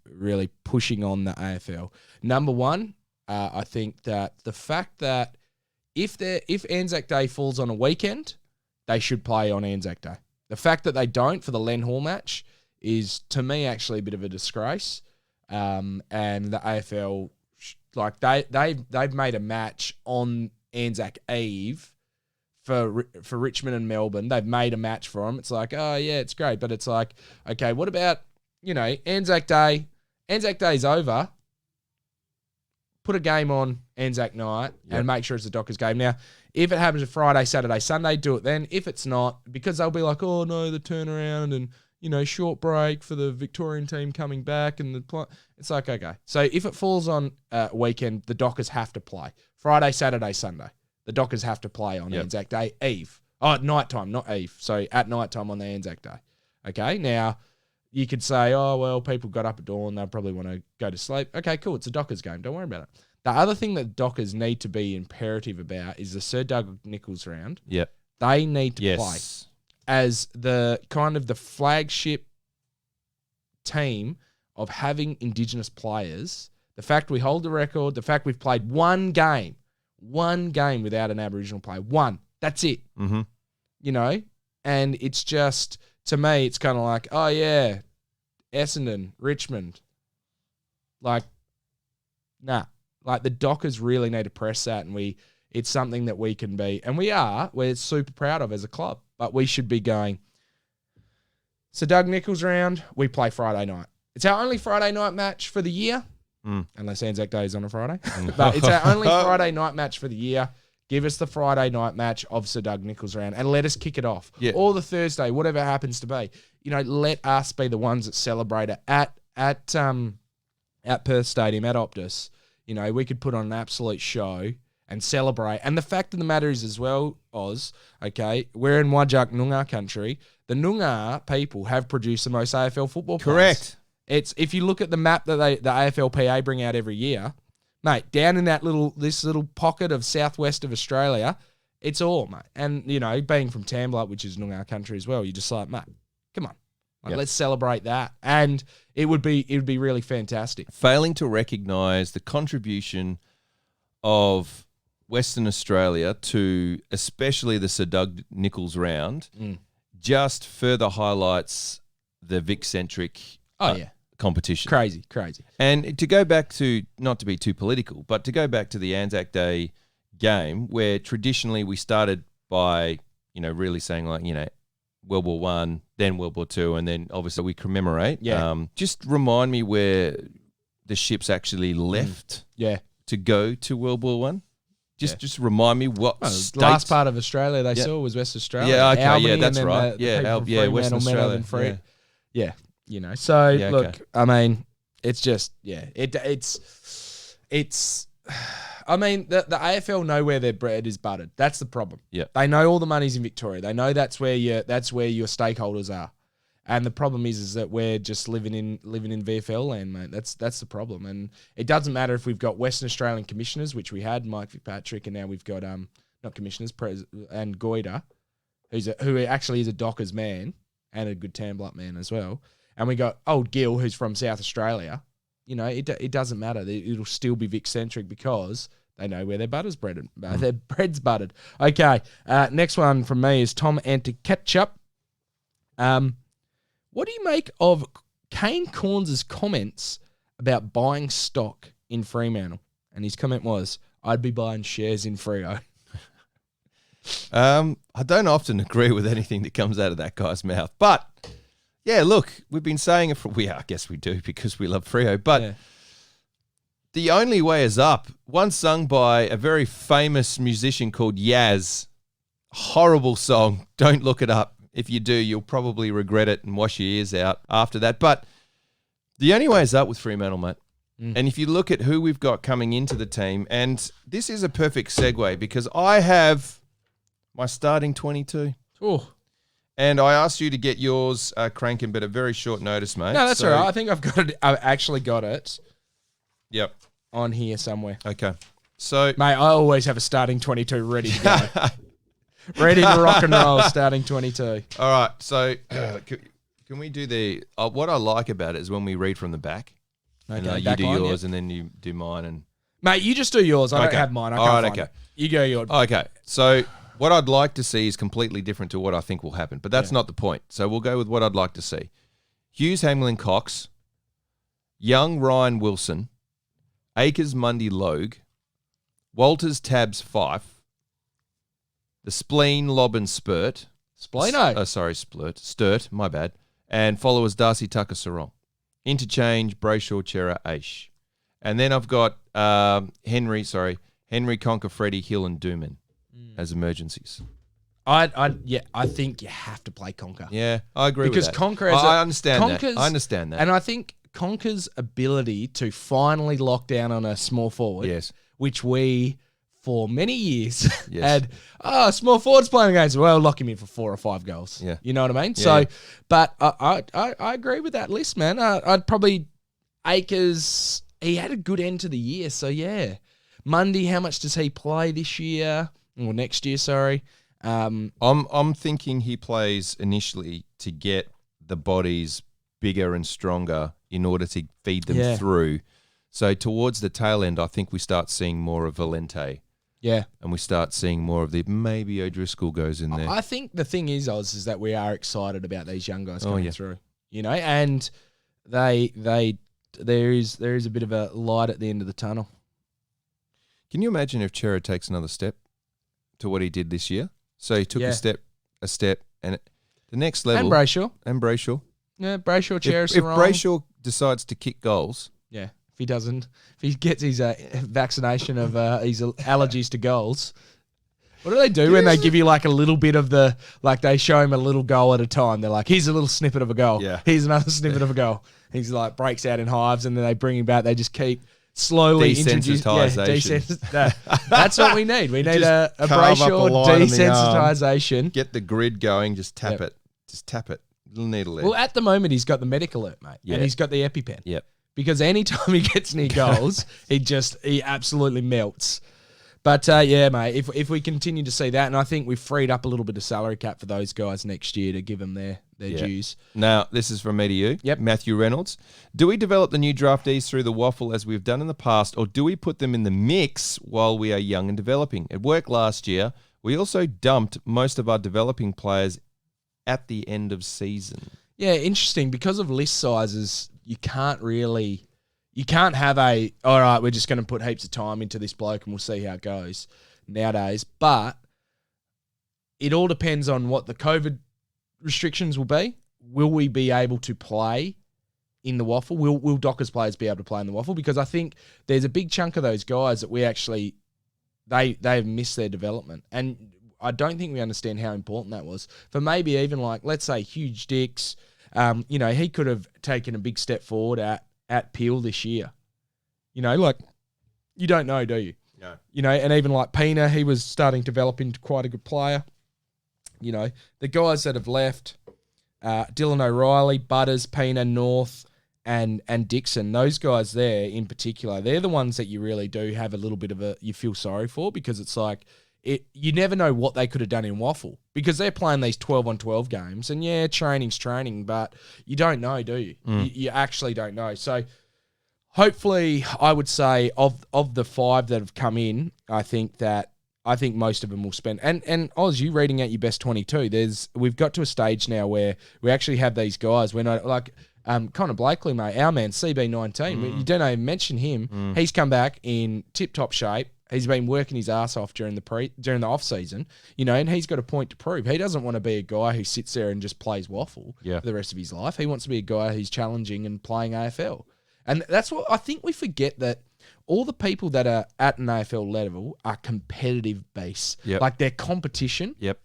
pushing on the AFL. Number 1, I think that the fact that if Anzac Day falls on a weekend, they should play on Anzac Day. The fact that they don't for the Len Hall match is, to me, actually a bit of a disgrace. And the AFL, they've made a match on Anzac Eve for Richmond and Melbourne. They've made a match for them. It's like, oh yeah, it's great, but it's like, okay, what about Anzac Day? Anzac Day's over. Put a game on Anzac night and make sure it's a Dockers game. Now, if it happens on Friday, Saturday, Sunday, do it then. If it's not, because they'll be like, oh no, the turnaround and short break for the Victorian team coming back and it's like, okay. So if it falls on a weekend, the Dockers have to play. Friday, Saturday, Sunday. The Dockers have to play on Anzac Day Eve. Oh, at night time, not Eve. So at night time on the Anzac Day. Okay, now you could say, oh, well, people got up at dawn. They'll probably want to go to sleep. Okay, cool. It's a Dockers game. Don't worry about it. The other thing that Dockers need to be imperative about is the Sir Doug Nicholls round. Yep. They need to play as the kind of the flagship team of having Indigenous players. The fact we hold the record, the fact we've played one game without an Aboriginal player. One. That's it. Mm-hmm. And it's just, to me, it's kind of like, oh yeah, Essendon, Richmond. Like, nah. Like, the Dockers really need to press that, and it's something that we can be, and we're super proud of as a club, but we should be going, so Doug Nicholls round, we play Friday night. It's our only Friday night match for the year, unless Anzac Day is on a Friday, but it's our only Friday night match for the year. Give us the Friday night match of Sir Doug Nicholls round and let us kick it off. Yeah. Or the Thursday, whatever it happens to be. Let us be the ones that celebrate it at Perth Stadium, at Optus. We could put on an absolute show and celebrate. And the fact of the matter is as well, Oz, okay, we're in Wajak Noongar country. The Noongar people have produced the most AFL football players. Correct. It's, if you look at the map that the AFLPA bring out every year, mate, down in this little pocket of southwest of Australia, It's all, mate. And, being from Tamworth, which is Noongar country as well, you're just like, mate, come on. Let's celebrate that. And it would be really fantastic. Failing to recognise the contribution of Western Australia to especially the Sir Doug Nicholls round just further highlights the Vic-centric competition. Crazy. And to go back to, not to be too political, but to go back to the Anzac Day game where traditionally we started by, really saying like, World War One, then World War Two, and then obviously we commemorate. Yeah. Just remind me where the ships actually left to go to World War One. Just remind me what the last part of Australia they saw was West Australia. Yeah, okay, Albany, that's and then right. West Australia. So Yeah, look, okay. I mean, it's just I mean, the AFL know where their bread is buttered. That's the problem. Yeah. They know all the money's in Victoria. They know that's where your stakeholders are. And the problem is that we're just living in VFL land, mate. That's the problem. And it doesn't matter if we've got Western Australian commissioners, which we had, Mike Fitzpatrick, and now we've got not commissioners, and Goyder, who actually is a Dockers man and a good Tamblot man as well. And we got old Gill, who's from South Australia. It doesn't matter. It'll still be Vic-centric because they know where their their bread's buttered. Okay, next one from me is Tom Anti-Ketchup. What do you make of Kane Corns' comments about buying stock in Fremantle? And his comment was, I'd be buying shares in Freo. I don't often agree with anything that comes out of that guy's mouth. But, yeah, look, we've been saying it I guess we do because we love Freo. But the only way is up. Once sung by a very famous musician called Yaz. Horrible song. Don't look it up. If you do, you'll probably regret it and wash your ears out after that. But the only way is up with Fremantle, mate. And if you look at who we've got coming into the team, and this is a perfect segue because I have my starting 22. Oh. And I asked you to get yours cranking, but at very short notice, mate. No, that's all right. I think I've got it. I've actually got it. Yep. On here somewhere. Okay. So, mate, I always have a starting 22 ready to go. Ready to rock and roll, starting 22. All right. So, can we do what I like about it is when we read from the back. Okay, and, you do yours and then you do mine. And mate, you just do yours. I don't have mine. I can't find it. You go yours. Okay. So, what I'd like to see is completely different to what I think will happen. But that's not the point. So, we'll go with what I'd like to see. Hughes Hamlin Cox, young Ryan Wilson, Akers Mundy Logue, Walters Tabs Fife, the Spleen, Lob and Spurt. Spleeno. Sturt, my bad. And followers Darcy Tucker Sarong. Interchange, Brayshaw, Chera, Aish. And then I've got Henry Conker, Freddie, Hill and Dooman as emergencies. I think you have to play Conker. Yeah, I agree with that. Because Conker I understand that. And I think Conker's ability to finally lock down on a small forward, which we for many years had, small forwards playing against, well, lock him in for 4 or 5 goals. Yeah. You know what I mean? Yeah, So, but I agree with that list, man. I'd probably, Akers, he had a good end to the year. So, yeah. Mundy, how much does he play this year? Or next year, sorry. I'm thinking he plays initially to get the bodies bigger and stronger in order to feed them through. So towards the tail end, I think we start seeing more of Valente. Yeah. And we start seeing more of maybe O'Driscoll goes in there. I think the thing is, Oz, is that we are excited about these young guys coming through. And there is a bit of a light at the end of the tunnel. Can you imagine if Chera takes another step to what he did this year? So he took a step, and the next level. And Brayshaw. Yeah, Brayshaw, Chera, If Brayshaw decides to kick goals. Yeah. If he gets his vaccination of his allergies to goals, what do they do when they give you like a little bit of they show him a little goal at a time? They're like, here's a little snippet of a goal. Yeah. Here's another snippet of a goal. He's like, breaks out in hives and then they bring him back. They just keep slowly desensitization. That's what we need. We need a Brayshaw desensitization. Get the grid going. Just tap it. Just tap it. Little needle there. Well, at the moment, he's got the medical alert, mate. Yeah. And he's got the EpiPen. Yep. Because anytime he gets near goals, he absolutely melts. But yeah, mate, if we continue to see that, and I think we've freed up a little bit of salary cap for those guys next year to give them their dues. Now, this is from me to you. Yep. Matthew Reynolds. Do we develop the new draftees through the waffle as we've done in the past, or do we put them in the mix while we are young and developing? It worked last year. We also dumped most of our developing players at the end of season. Yeah, interesting. Because of list sizes, you can't have all right, we're just going to put heaps of time into this bloke and we'll see how it goes nowadays. But it all depends on what the COVID restrictions will be. Will we be able to play in the waffle? Will Dockers players be able to play in the waffle? Because I think there's a big chunk of those guys that we actually, they've missed their development. And I don't think we understand how important that was. For maybe even like, let's say, Huge Dix, he could have taken a big step forward at Peel this year. You don't know, do you? No. And even like Pina, he was starting to develop into quite a good player. The guys that have left, Dylan O'Reilly, Butters, Pina, North, and Dixon, those guys there in particular, they're the ones that you really do have a little bit of you feel sorry for, because it's like, you never know what they could have done in waffle, because they're playing these 12-on-12 games, and yeah, training's training, but you don't know, do you? You actually don't know. So hopefully, I would say of the 5 that have come in, I think most of them will spend. And Oz, you reading out your best 22. We've got to a stage now where we actually have these guys. We're not like Connor Blakely, mate, our man CB19. You don't even mention him. He's come back in tip-top shape. He's been working his ass off during the off season, and he's got a point to prove. He doesn't want to be a guy who sits there and just plays waffle for the rest of his life. He wants to be a guy who's challenging and playing AFL. And that's what I think we forget, that all the people that are at an AFL level are competitive base. Yep. Like they're competition. Yep.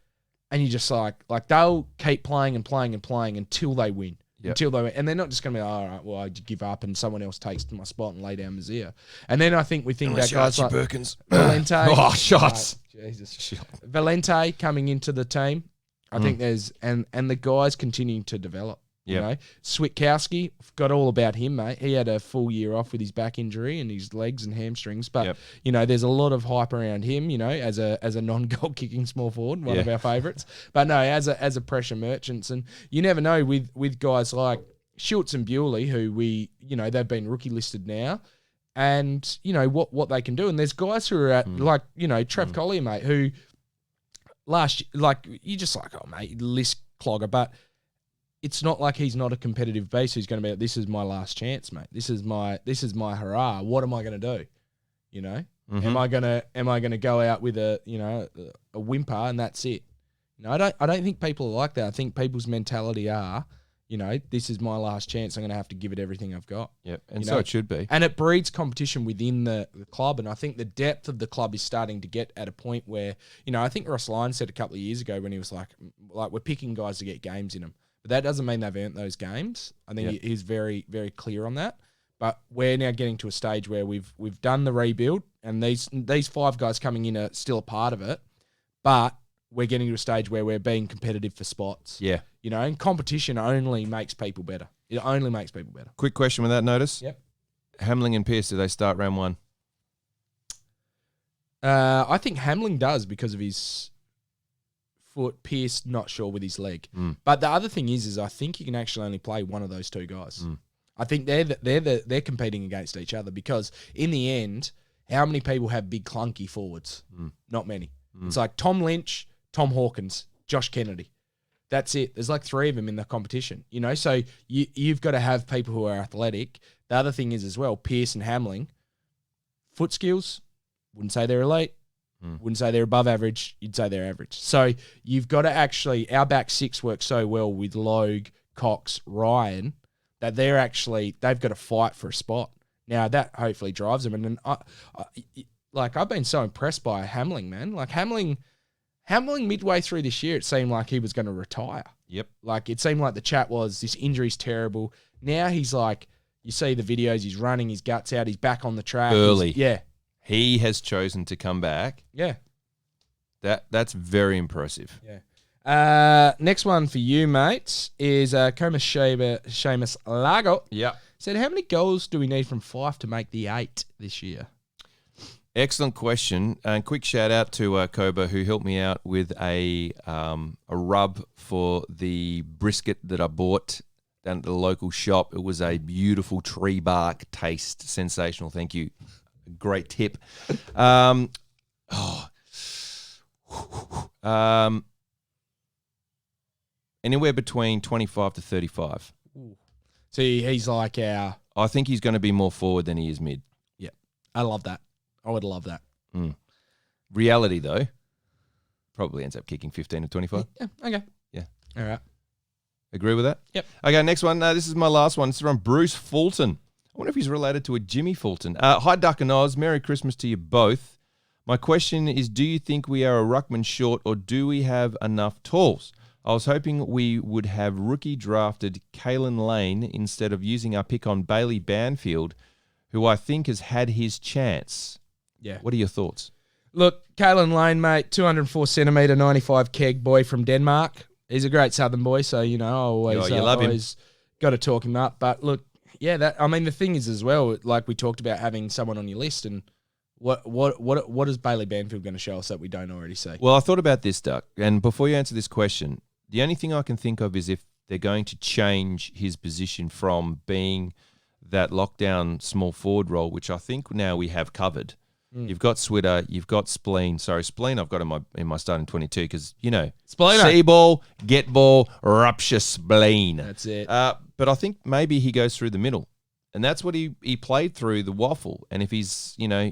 And you just like they'll keep playing and playing and playing until they win. Yep. Until they win. And they're not just going to be, all right, well, I give up and someone else takes my spot and lay down Mazia. And then I think we think about guys like Perkins. Valente. Oh, shots. Jesus. Valente coming into the team. I think there's, and the guys continuing to develop. Switkowski, forgot all about him, mate. He had a full year off with his back injury and his legs and hamstrings. But, there's a lot of hype around him, as a non-goal kicking small forward, one of our favourites. But no, as a pressure merchants. And you never know with guys like Schultz and Bewley, who they've been rookie listed now. And, what they can do. And there's guys who are at, Trev Collier, mate, who you're just like, oh, mate, list clogger. But it's not like he's not a competitive base who's going to be like, this is my last chance, mate. This is my hurrah. What am I going to do? Am I going to go out with a whimper and that's it? I don't think people are like that. I think people's mentality are, this is my last chance. I'm going to have to give it everything I've got. Yep. And so it should be. And it breeds competition within the club. And I think the depth of the club is starting to get at a point where, I think Ross Lyon said a couple of years ago when he was like we're picking guys to get games in them. But that doesn't mean they've earned those games. I think he's very, very clear on that. But we're now getting to a stage where we've done the rebuild, and these 5 guys coming in are still a part of it. But we're getting to a stage where we're being competitive for spots. Yeah. And competition only makes people better. It only makes people better. Quick question without notice. Yep. Hamling and Pearce, do they start round 1? I think Hamling does because of his foot. Pearce, not sure with his leg. But the other thing is I think you can actually only play one of those 2 guys. I think they're competing against each other, because in the end, how many people have big clunky forwards? Not many. It's like Tom Lynch, Tom Hawkins, Josh Kennedy. That's it. There's like 3 of them in the competition. So you've got to have people who are athletic. The other thing is as well, Pearce and Hamling, foot skills, wouldn't say they're elite. Wouldn't say they're above average. You'd say they're average. So you've got to actually, our back 6 works so well with Logue, Cox, Ryan, that they've got to fight for a spot. Now that hopefully drives them. And I've been so impressed by Hamling, man. Like Hamling midway through this year, it seemed like he was going to retire. Yep. Like it seemed like the chat was, this injury's terrible. Now he's like, you see the videos, he's running his guts out, he's back on the track. Early. Yeah. He has chosen to come back. Yeah. That's very impressive. Yeah. Next one for you, mate, is Seamus Lago. Yeah. Said, how many goals do we need from Fife to make the 8 this year? Excellent question. And quick shout out to Koba, who helped me out with a rub for the brisket that I bought down at the local shop. It was a beautiful tree bark taste. Sensational. Thank you. Great tip. Anywhere between 25 to 35. So he's like our... I think he's going to be more forward than he is mid. Yeah, I love that. I would love that. Reality, though, probably ends up kicking 15 to 25. Yeah, okay. Yeah. All right. Agree with that? Yep. Okay, next one. This is my last one. This is from Bruce Fulton. I wonder if he's related to a Jimmy Fulton. Hi, Duck and Oz. Merry Christmas to you both. My question is, do you think we are a ruckman short or do we have enough talls? I was hoping we would have rookie drafted Kalen Lane instead of using our pick on Bailey Banfield, who I think has had his chance. Yeah. What are your thoughts? Look, Kalen Lane, mate, 204 centimetre, 95 keg boy from Denmark. He's a great Southern boy, so, you know, I always got to talk him up. But look, yeah, the thing is as well, like we talked about having someone on your list, and what is Bailey Banfield going to show us that we don't already see? Well, I thought about this, Duck, and before you answer this question, the only thing I can think of is if they're going to change his position from being that lockdown small forward role, which I think now we have covered. You've got Switter, you've got Spleen. Sorry, Spleen I've got in my starting 22 because, you know, see ball, get ball, rupture spleen. That's it. But I think maybe he goes through the middle. And that's what he played through the waffle. And if he's, you know,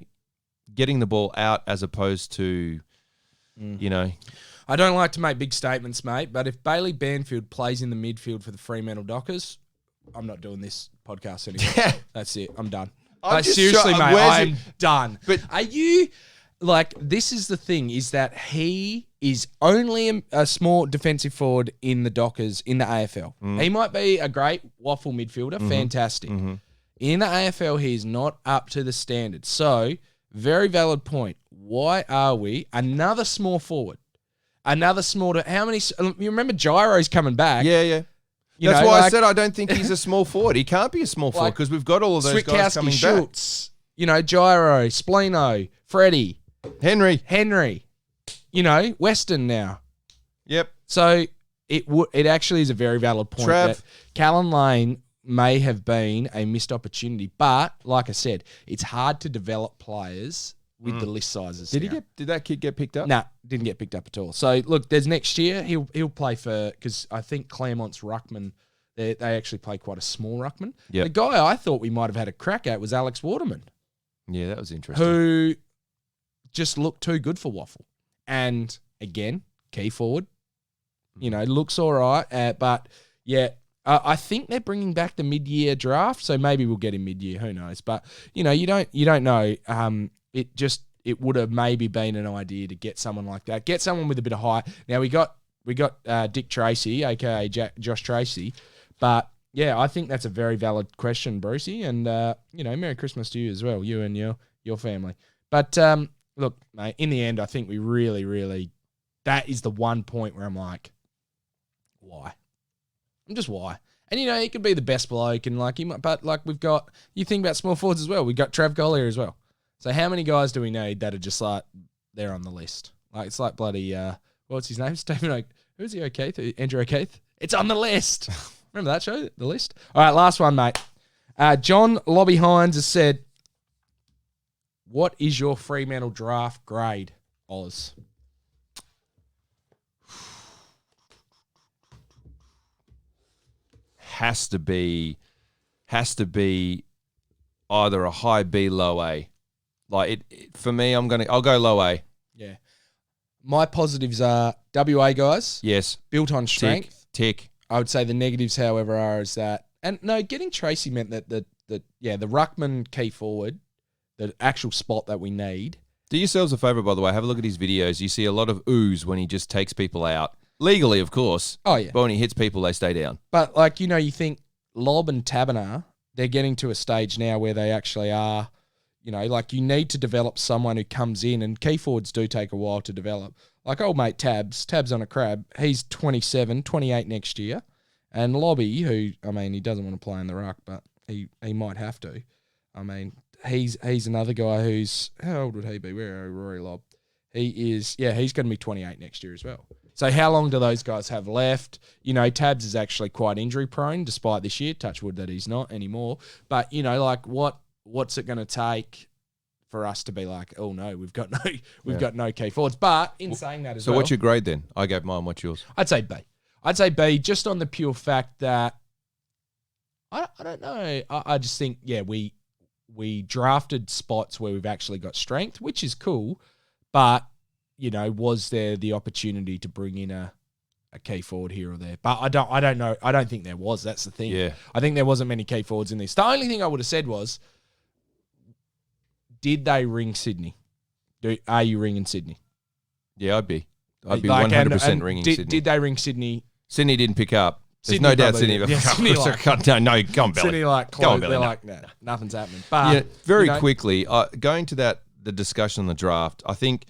getting the ball out as opposed to, you know. I don't like to make big statements, mate, but if Bailey Banfield plays in the midfield for the Fremantle Dockers, I'm not doing this podcast anymore. That's it. I'm done. Seriously, mate, I'm done. But are you, like, this is the thing, is that he is only a small defensive forward in the Dockers in the AFL. He might be a great waffle midfielder, fantastic. In the AFL, he's not up to the standard. So, very valid point. Why are we another small forward? Another small, how many, you remember Gyro's coming back. Yeah. That's why I said I don't think he's a small forward. He can't be a small forward because we've got all of those guys coming Schultz, back. You know, Gyro, Spleeno, Freddie. Henry. You know, Weston now. Yep. So it actually is a very valid point that Callan Lane may have been a missed opportunity. But, like I said, it's hard to develop players with the list sizes. Did that kid get picked up? Nah, didn't get picked up at all. So look, there's next year he'll play for, because I think Claremont's ruckman, they actually play quite a small ruckman. Yep. The guy I thought we might have had a crack at was Alex Waterman. Yeah, that was interesting. Who just looked too good for Waffle. And again, key forward, you know, looks all right, but yeah. I think they're bringing back the mid-year draft, so maybe we'll get him mid-year. Who knows? But you know, you don't know. It would have maybe been an idea to get someone like that, get someone with a bit of height. Now we got Dick Tracy, aka Josh Tracy, but yeah, I think that's a very valid question, Brucey, and you know, Merry Christmas to you as well, you and your family. But look, mate, in the end, I think we really, that is the one point where I'm like, why? Just why? And, you know, he could be the best bloke and, like, but, like, we've got, you think about small forwards as well. We've got Trav Collier as well. So how many guys do we need that are just, like, they're on the list? Like, it's like bloody, what's his name? Stephen who's he, O'Keefe? Andrew O'Keefe? It's on the list. Remember that show, The List? All right, last one, mate. John Lobby Hines has said, what is your Fremantle draft grade, Oz? Has to be either a high B, low A. Like it for me, I'll go low A. Yeah. My positives are WA guys. Yes. Built on strength. Tick. I would say the negatives, however, are is that, and no, getting Tracy meant that the ruckman key forward, the actual spot that we need. Do yourselves a favour, by the way. Have a look at his videos. You see a lot of oohs when he just takes people out. Legally, of course. Oh, yeah. But when he hits people, they stay down. But, like, you know, you think Lob and Taberner, they're getting to a stage now where they actually are, you know, like, you need to develop someone who comes in, and key forwards do take a while to develop. Like old mate Tabs on a crab, he's 27, 28 next year. And Lobby, who, I mean, he doesn't want to play in the ruck, but he might have to. I mean, he's another guy who's, how old would he be? Where are Rory Lobb? He's going to be 28 next year as well. So how long do those guys have left? You know, Tabs is actually quite injury prone, despite this year. Touch wood that he's not anymore. But you know, like what's it going to take for us to be like, oh no, we've got no key forwards. But in saying that as well, so what's your grade then? I gave mine. What's yours? I'd say B. I'd say B, just on the pure fact that I don't know. I just think we drafted spots where we've actually got strength, which is cool, but. You know, was there the opportunity to bring in a key forward here or there? But I don't know. I don't think there was. That's the thing. Yeah. I think there wasn't many key forwards in this. The only thing I would have said was, did they ring Sydney? Are you ringing Sydney? Yeah, I'd be like, 100% ringing Sydney. Did they ring Sydney? Sydney didn't pick up. There's Sydney no doubt probably Sydney. did. Yeah, Sydney no, come on, Billy. Sydney like Go on, close. Billy, They're no. like, no, nothing's happening. But Yeah, very you know, quickly, going to the discussion on the draft, I think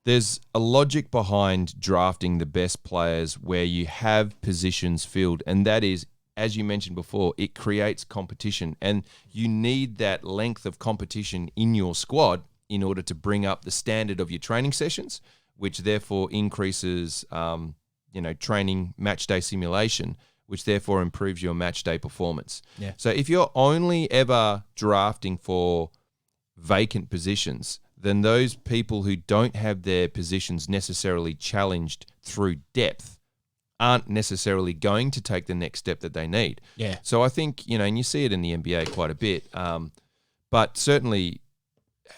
there's a logic behind drafting the best players where you have positions filled, and that is, as you mentioned before, it creates competition, and you need that length of competition in your squad in order to bring up the standard of your training sessions, which therefore increases, training match day simulation, which therefore improves your match day performance. Yeah. So if you're only ever drafting for vacant positions, then those people who don't have their positions necessarily challenged through depth aren't necessarily going to take the next step that they need. Yeah. So I think, and you see it in the NBA quite a bit, but certainly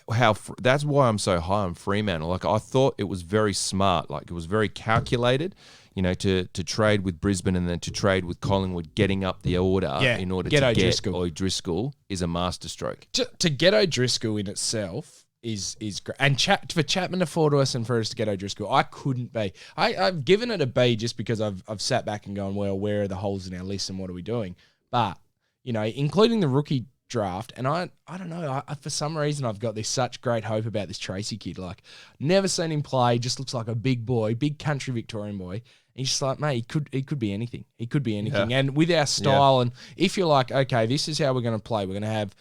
that's why I'm so high on Fremantle. Like, I thought it was very smart. Like, it was very calculated, to trade with Brisbane and then to trade with Collingwood, getting up the order in order to get O'Driscoll is a masterstroke. To get O'Driscoll in itself is great. And for Chapman to fall to us and for us to get O'Driscoll, I couldn't be. I've given it a B just because I've sat back and gone, well, where are the holes in our list and what are we doing? But, including the rookie draft, and I don't know, for some reason I've got this such great hope about this Tracy kid. Like, never seen him play, just looks like a big boy, big country Victorian boy. And he's just like, mate, he could be anything. He could be anything. Yeah. And with our style, and if you're like, okay, this is how we're going to play, we're going to have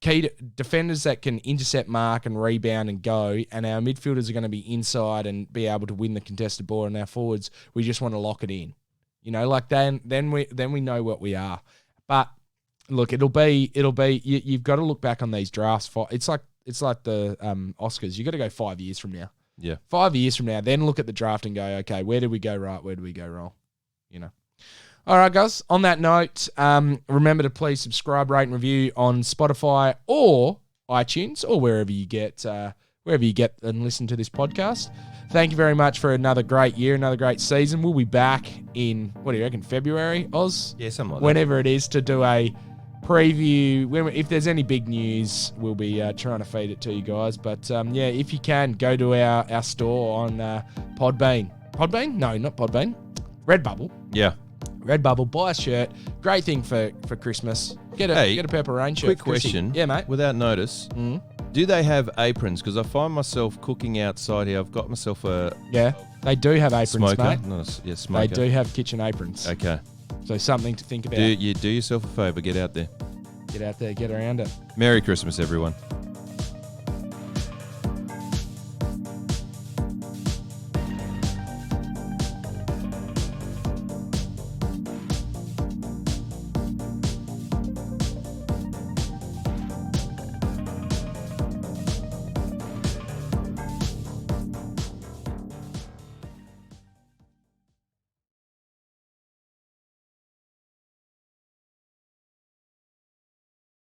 key defenders that can intercept, mark, and rebound and go, and our midfielders are going to be inside and be able to win the contested ball, and our forwards, we just want to lock it in. Then we know what we are. But look, it'll be you've got to look back on these drafts. It's like the Oscars. You've got to go 5 years from now. Yeah. 5 years from now, then look at the draft and go, okay, where did we go right? Where did we go wrong? All right, guys. On that note, remember to please subscribe, rate, and review on Spotify or iTunes or wherever you get and listen to this podcast. Thank you very much for another great year, another great season. We'll be back in, what do you reckon, February, Oz? Yeah, something like whenever it is, to do a preview. If there's any big news, we'll be trying to feed it to you guys. But if you can, go to our store on Podbean. Podbean? No, not Podbean. Redbubble. Yeah. Redbubble, buy a shirt. Great thing for Christmas. Get a Purple Rain shirt. Quick question. Yeah, mate. Without notice, do they have aprons? Because I find myself cooking outside here. I've got myself a... Yeah, they do have aprons, smoker. mate. Smoker. They do have kitchen aprons. Okay. So something to think about. Do yourself a favour. Get out there. Get out there. Get around it. Merry Christmas, everyone.